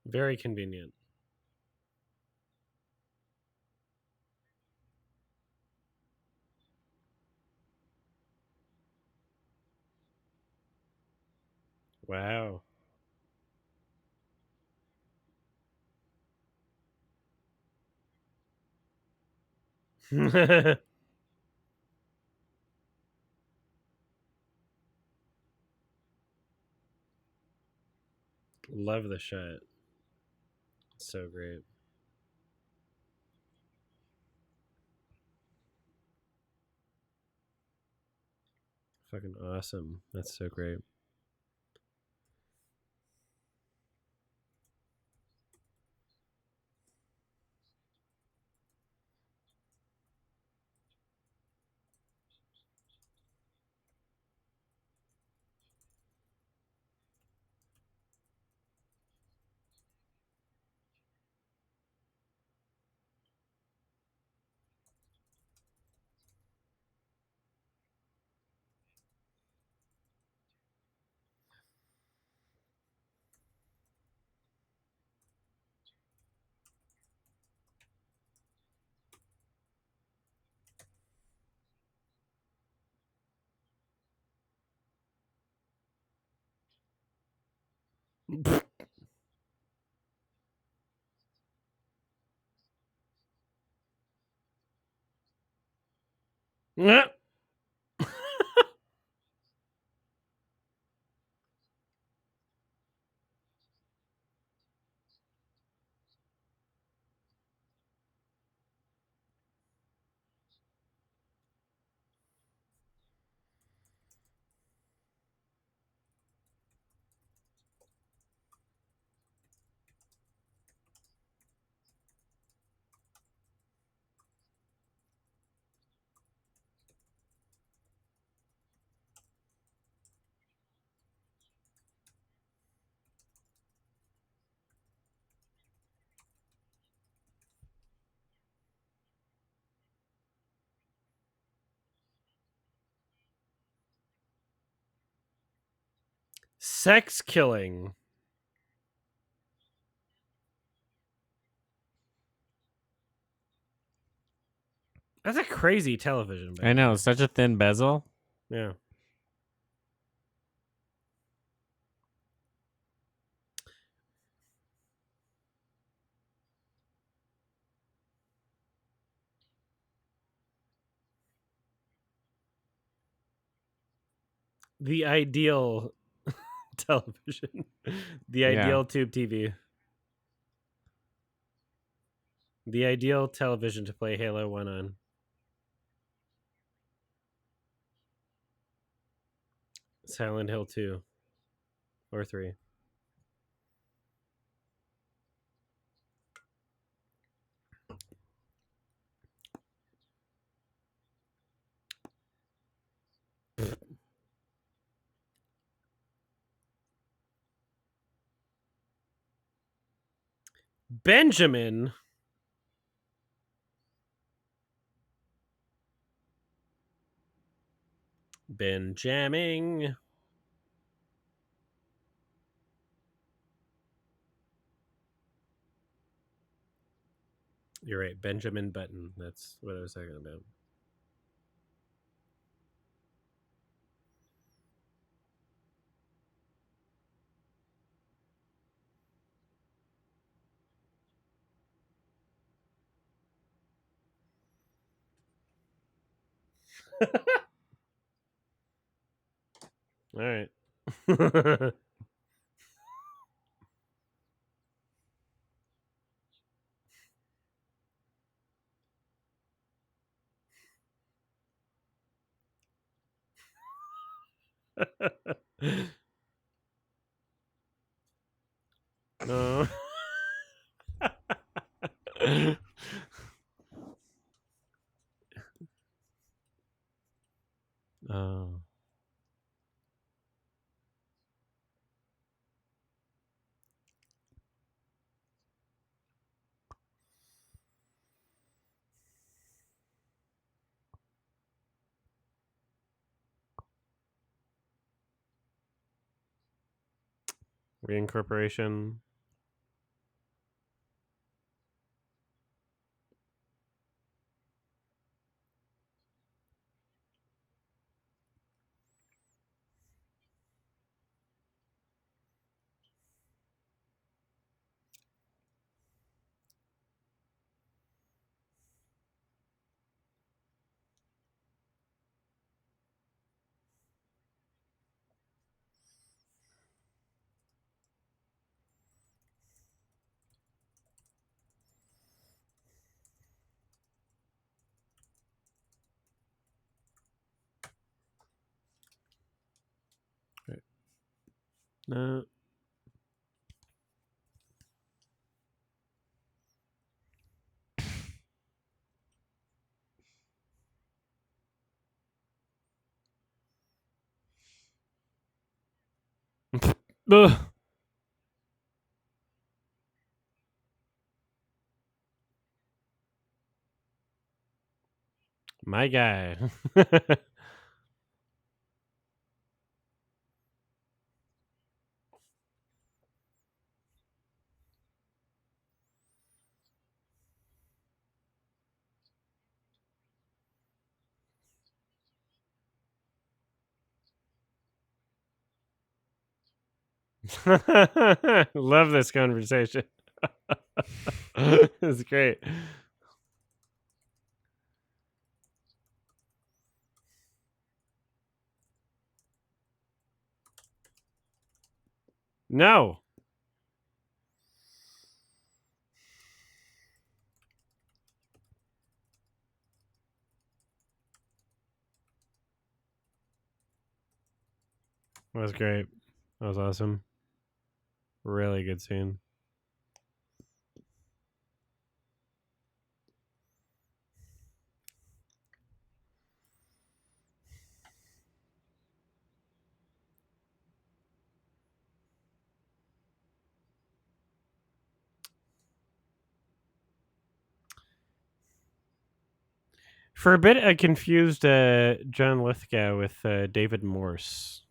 Very convenient. Wow. Love the shot. So great. Fucking awesome. That's so great. Sex killing. That's a crazy television. I know, such a thin bezel. Yeah. The ideal television. The Yeah. ideal tube TV. The ideal television to play Halo 1 on. Silent Hill 2 or 3. Benjamin. Been jamming. You're right. Benjamin Button. That's what I was talking about. All right. No. Oh. Reincorporation. Right. No. Ugh. My guy. Love this conversation. It's great. No. That was great. That was awesome. Really good scene. For a bit, I confused John Lithgow with David Morse,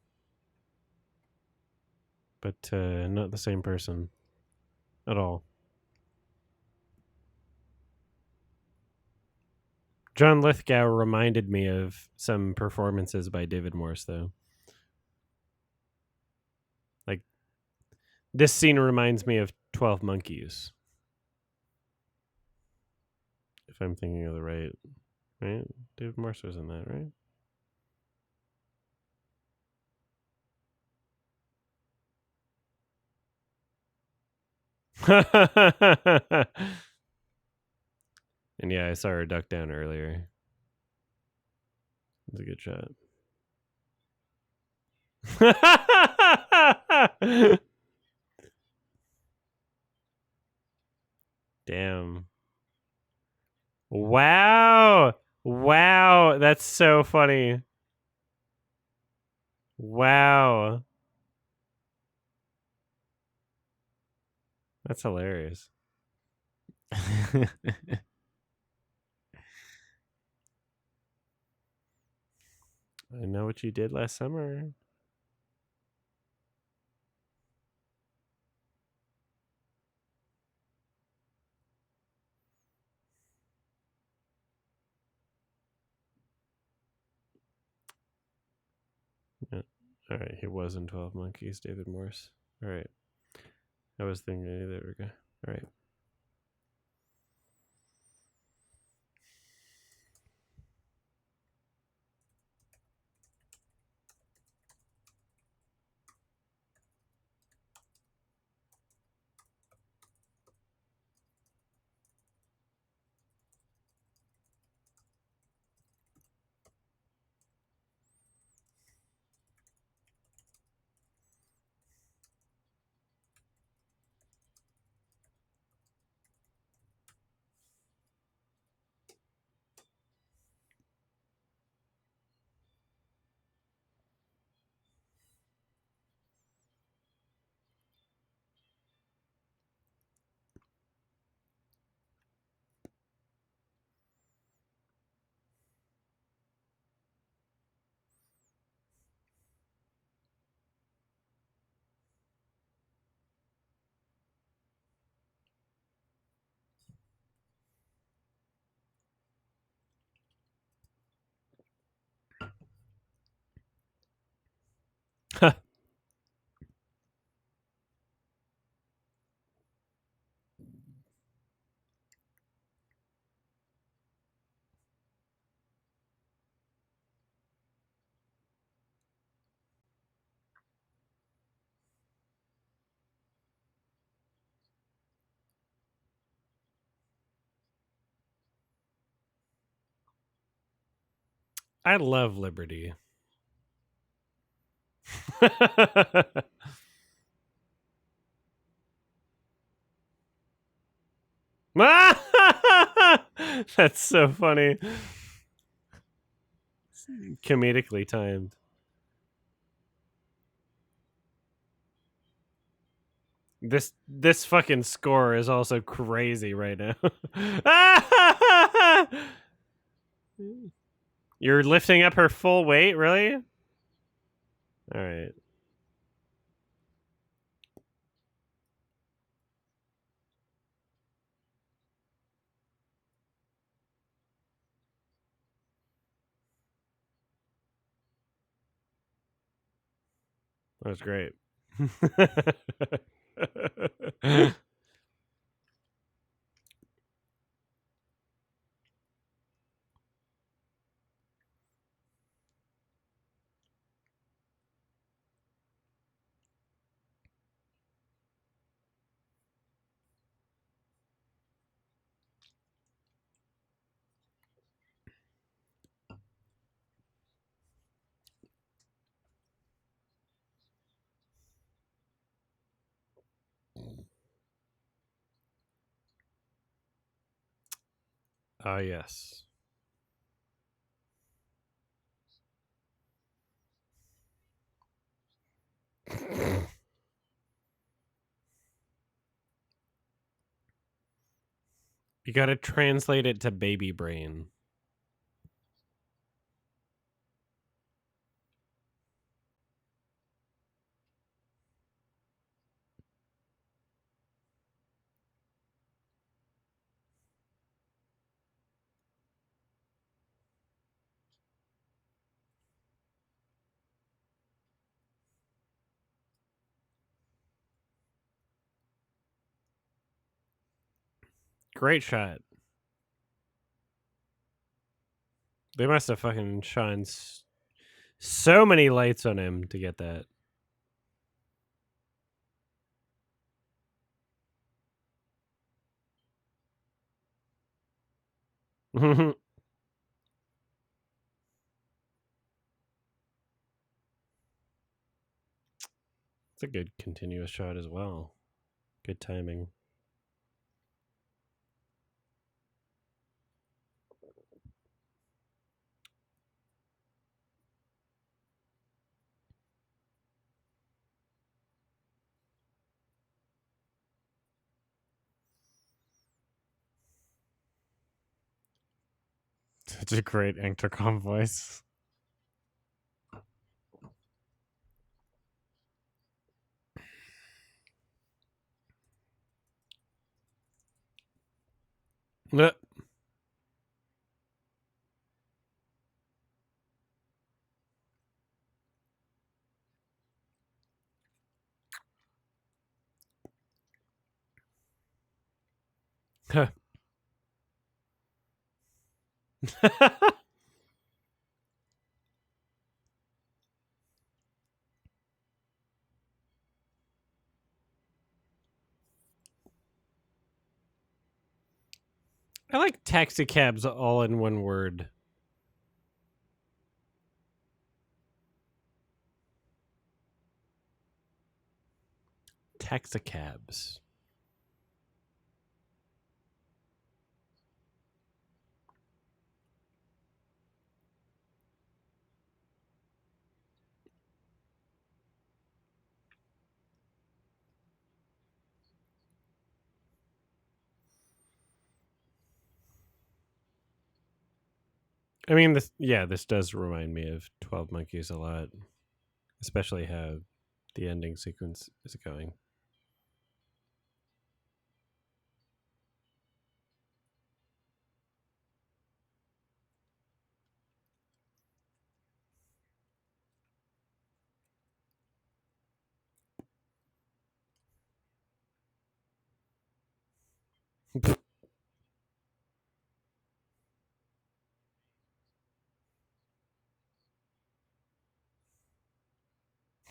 but not the same person at all. John Lithgow reminded me of some performances by David Morse, though. Like, this scene reminds me of 12 Monkeys, if I'm thinking of the right. David Morse was in that, right? And yeah, I saw her duck down earlier. It was a good shot. Damn. Wow. Wow. That's so funny. Wow. That's hilarious. I know what you did last summer. Yeah. All right. He was in 12 Monkeys, David Morse. All right. I was thinking, there we go. All right. I love Liberty. That's so funny. Comedically timed. This fucking score is also crazy right now. You're lifting up her full weight, really? All right. That was great. Ah, yes. You got to translate it to baby brain. Great shot. They must have fucking shined so many lights on him to get that. It's a good continuous shot as well. Good timing. Such a great intercom voice. Uh, I like taxi cabs all in one word. Taxicabs. I mean, this does remind me of 12 Monkeys a lot, especially how the ending sequence is going.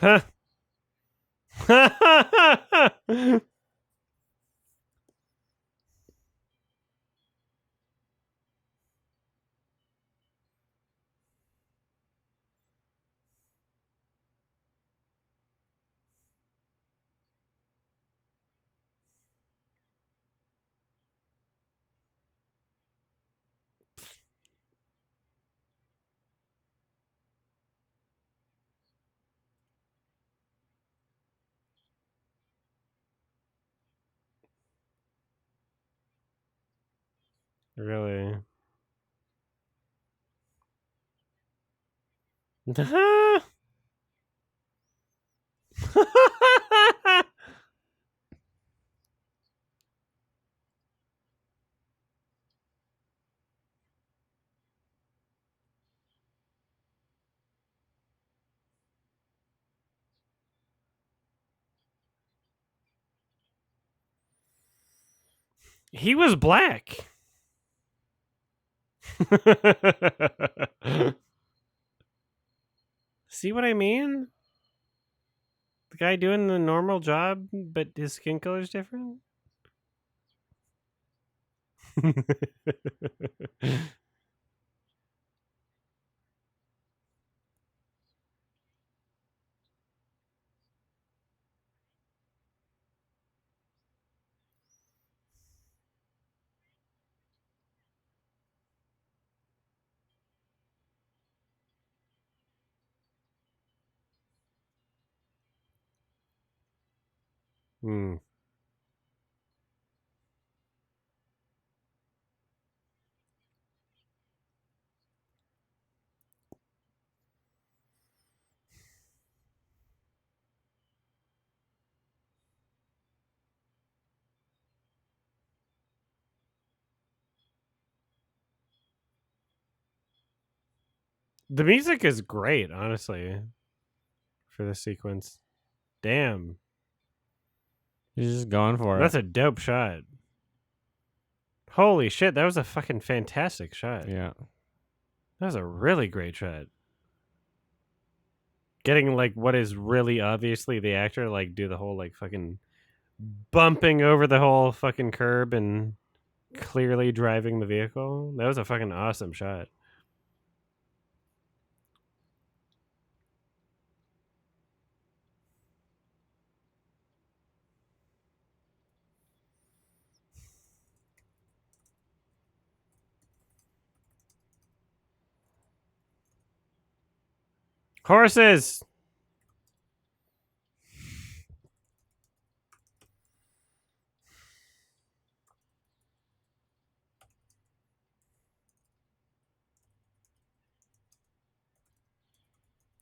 Huh. Really? He was black. See what I mean? The guy doing the normal job, but his skin color is different. Hmm. The music is great, honestly, for this sequence. Damn. He's just going for That's it. a dope shot. Holy shit, that was a fucking fantastic shot. Yeah. That was a really great shot. Getting like what is really obviously the actor, like do the whole like fucking bumping over the whole fucking curb and clearly driving the vehicle. That was a fucking awesome shot. Horses.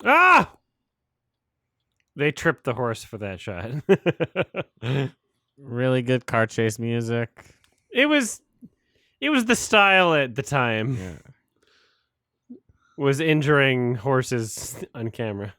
Ah! They tripped the horse for that shot. Really good car chase music. It was the style at the time. Yeah. Was injuring horses on camera.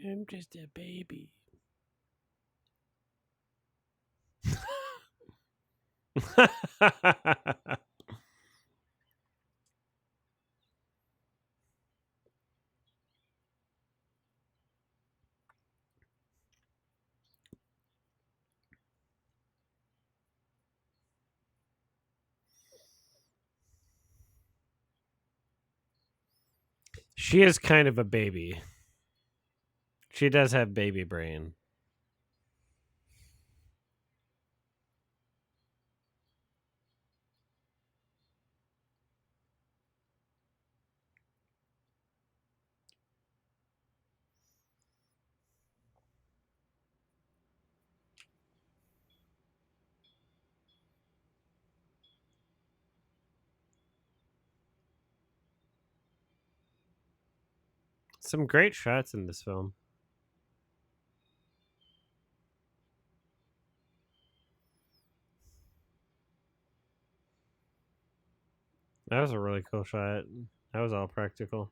I'm just a baby. She is kind of a baby. She does have baby brain. Some great shots in this film. That was a really cool shot. That was all practical.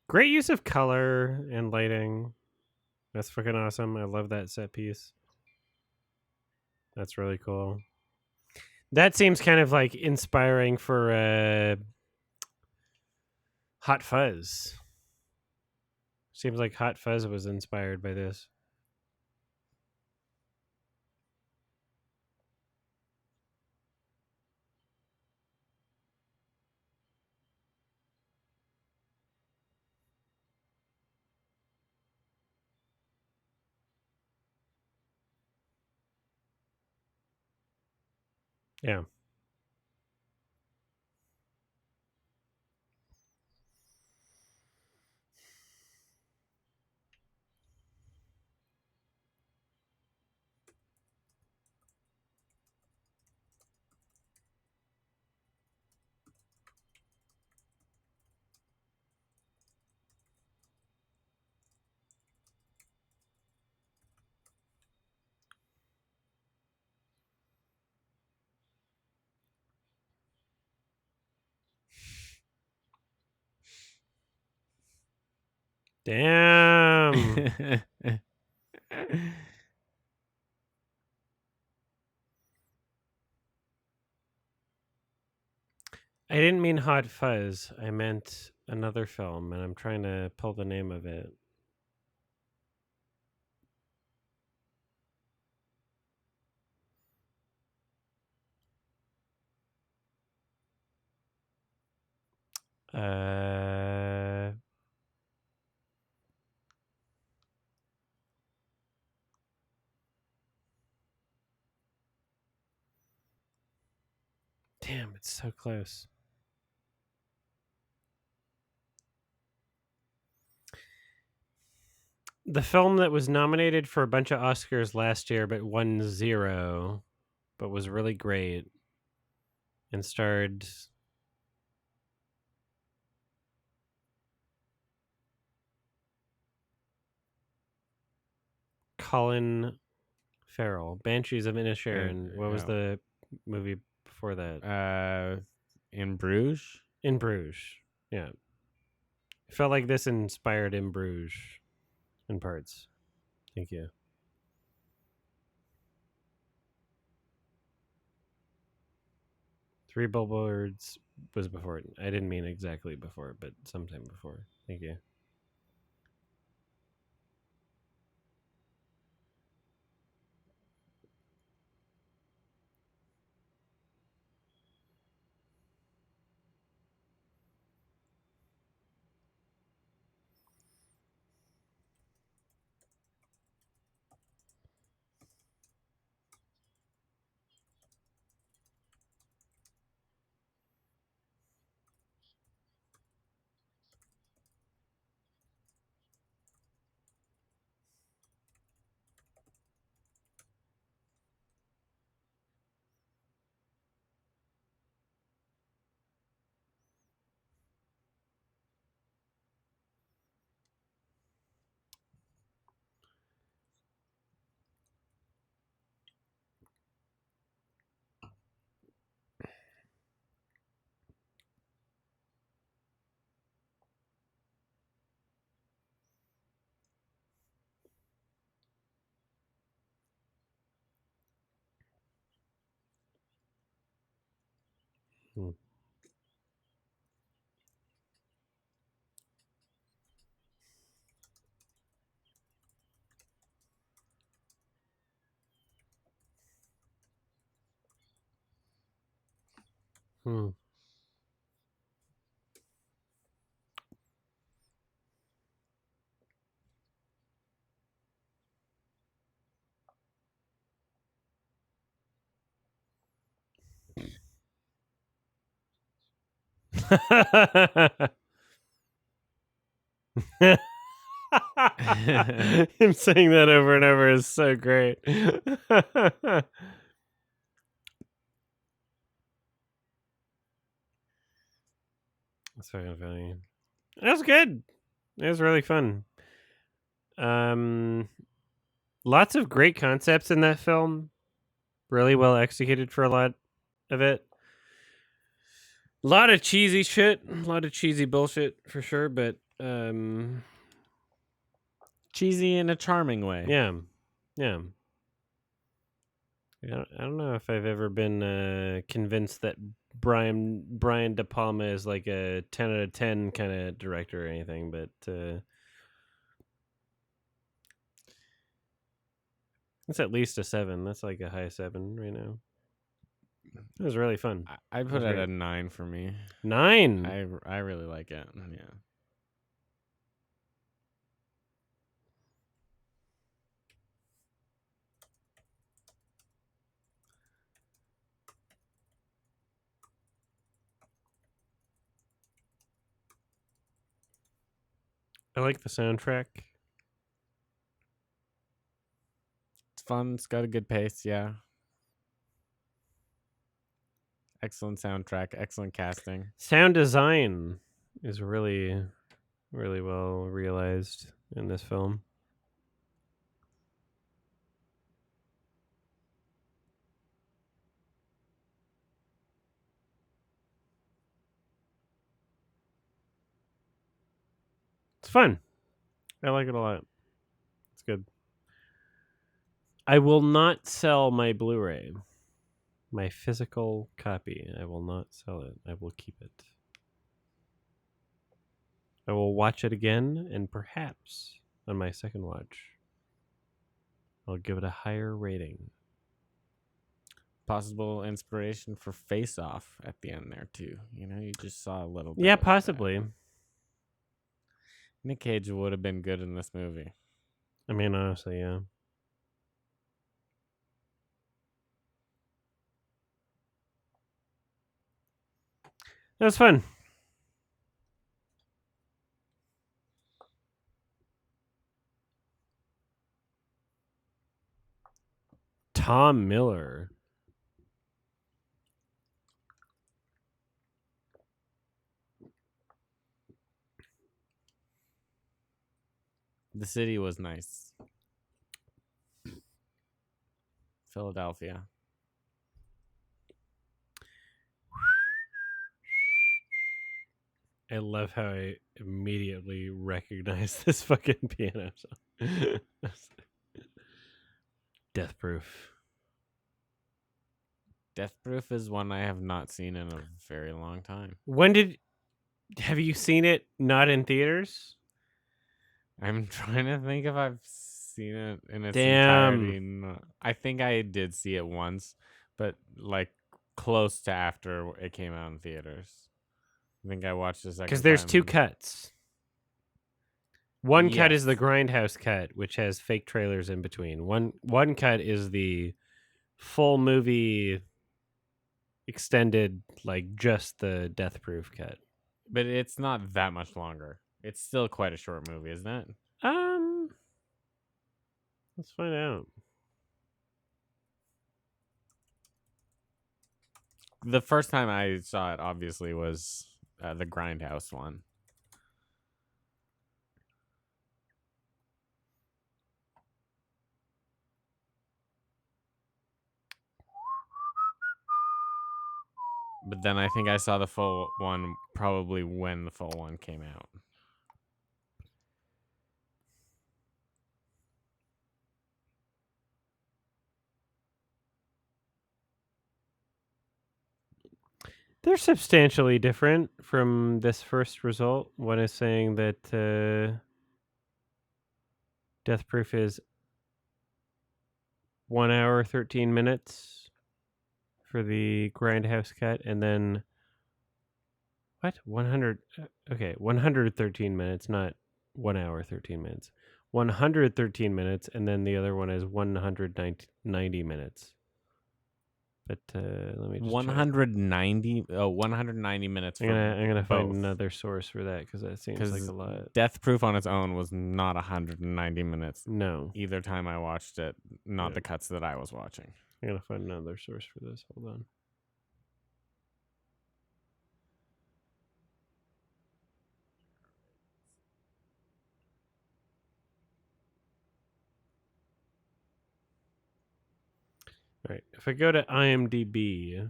Great use of color and lighting. That's fucking awesome. I love that set piece. That's really cool. That seems kind of like inspiring for Hot Fuzz. Seems like Hot Fuzz was inspired by this. Yeah. Damn. I didn't mean Hot Fuzz. I meant another film, and I'm trying to pull the name of it. Uh, damn, it's so close. The film that was nominated for a bunch of Oscars last year, but won 0, but was really great and starred Colin Farrell. Banshees of Inisherin. What was the movie before that? In Bruges. In Bruges. Yeah. I felt like this inspired In Bruges in parts. Thank you. Three Billboards was before it. I didn't mean exactly before, but sometime before. Thank you. Hmm. Hmm. Him saying that over and over is so great. That's fucking funny. That was good. It was really fun. Um, Lots of great concepts in that film. Really well executed for a lot of it. A lot of cheesy shit, a lot of cheesy bullshit for sure, but Cheesy in a charming way. yeah, yeah. I don't know if I've ever been convinced that Brian De Palma is like a 10 out of 10 kind of director or anything, but it's at least a 7. That's like a high 7 right now. It was really fun. I put it at a 9 for me. 9. I really like it. Yeah. I like the soundtrack. It's fun. It's got a good pace. Yeah. Excellent soundtrack. Excellent casting. Sound design is really, really well realized in this film. It's fun. I like it a lot. It's good. I will not sell my Blu-ray. My physical copy. I will not sell it. I will keep it. I will watch it again, and perhaps on my second watch, I'll give it a higher rating. Possible inspiration for Face Off at the end there too. You know, you just saw a little bit. Yeah, of possibly. that. Nick Cage would have been good in this movie. I mean, honestly, yeah. That was fun. Tom Miller. The city was nice. Philadelphia. I love how I immediately recognize this fucking piano song. Death Proof. Death Proof is one I have not seen in a very long time. Have you seen it not in theaters? I'm trying to think if I've seen it in its Damn. entirety. I think I did see it once, but like close to after it came out in theaters. I think I watched the second Because there's time. 2 cuts. One cut is the Yes. Grindhouse cut, which has fake trailers in between. One cut is the full movie extended, like just the Death Proof cut. But it's not that much longer. It's still quite a short movie, isn't it? Let's find out. The first time I saw it, obviously, was the Grindhouse one. But then I think I saw the full one probably when the full one came out. They're substantially different from this first result. One is saying that Death Proof is 1 hour 13 minutes for the Grindhouse cut, and then What? 100. Okay, 113 minutes, not 1 hour 13 minutes. 113 minutes, and then the other one is 190 minutes. But let me just check. 190 minutes I'm for gonna find both. another source for that because that seems like Because a lot. Death Proof on its own was not 190 minutes. No, Either time I watched it, not Yeah. the cuts that I was watching. I'm gonna find another source for this. Hold on. All right, if I go to IMDb,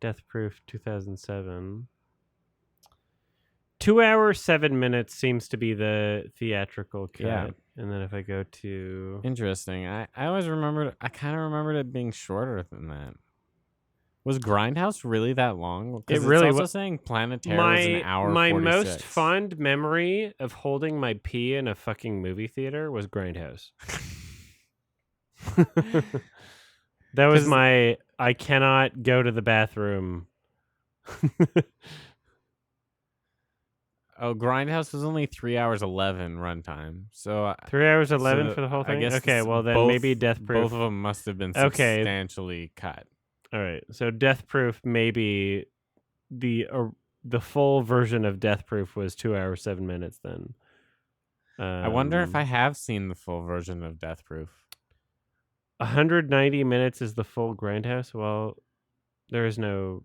Death Proof 2007. 2 hours 7 minutes seems to be the theatrical cut. Yeah. And then if I go to Interesting. I always remembered, I kind of remembered it being shorter than that. Was Grindhouse really that long? It Because it's really also was. saying Planet Terror was an hour My 46. most fond memory of holding my pee in a fucking movie theater was Grindhouse. That was 'Cause- my I cannot go to the bathroom. Oh, Grindhouse was only 3 hours 11 runtime. So 3 hours 11 so for the whole I thing? guess Okay, well then both, maybe Death Proof. both of them must have been Okay. substantially cut. All right. So Death Proof, maybe the full version of Death Proof was 2 hours 7 minutes then. I wonder if I have seen the full version of Death Proof. 190 minutes is the full Grindhouse. Well, there is no.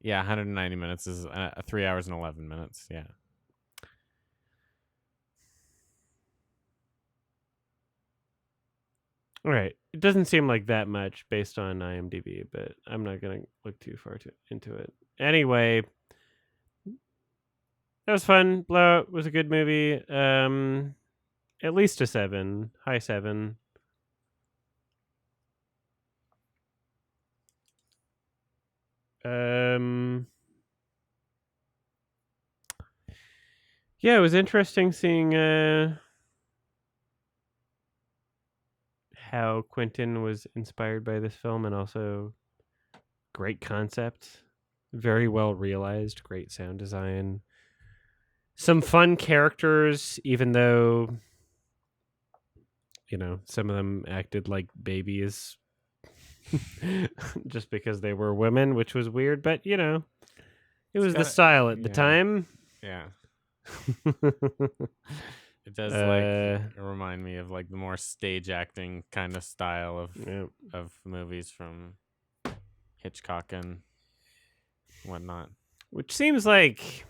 Yeah, 190 minutes is 3 hours and 11 minutes. Yeah. All right. It doesn't seem like that much based on IMDb, but I'm not going to look too far into it. Anyway, that was fun. Blowout was a good movie. At least a 7, high 7. Yeah, it was interesting seeing how Quentin was inspired by this film, and also great concept, very well realized, great sound design, some fun characters, even though some of them acted like babies just because they were women, which was weird, but it was the style at the time. Yeah. It does remind me of like the more stage acting kind of style of movies from Hitchcock and whatnot. Which seems like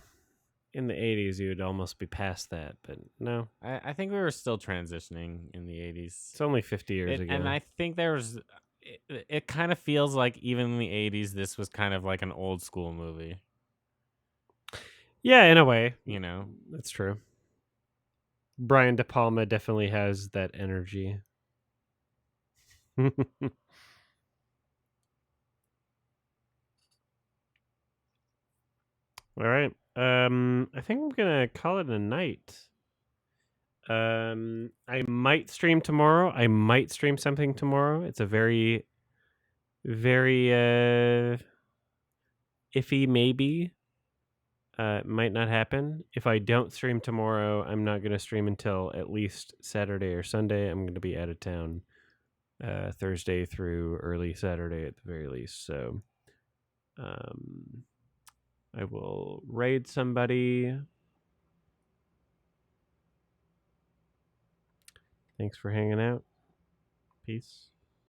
in the 80s you would almost be past that, but no. I think we were still transitioning in the 80s. It's only 50 years ago. And I think it kind of feels like even in the 80s this was kind of like an old school movie. Yeah, in a way. That's true. Brian De Palma definitely has that energy. All right. I think I'm gonna call it a night. I might stream tomorrow. I might stream something tomorrow. It's a very, very iffy maybe. It might not happen. If I don't stream tomorrow, I'm not gonna stream until at least Saturday or Sunday. I'm gonna be out of town Thursday through early Saturday at the very least. So I will raid somebody. Thanks for hanging out. Peace.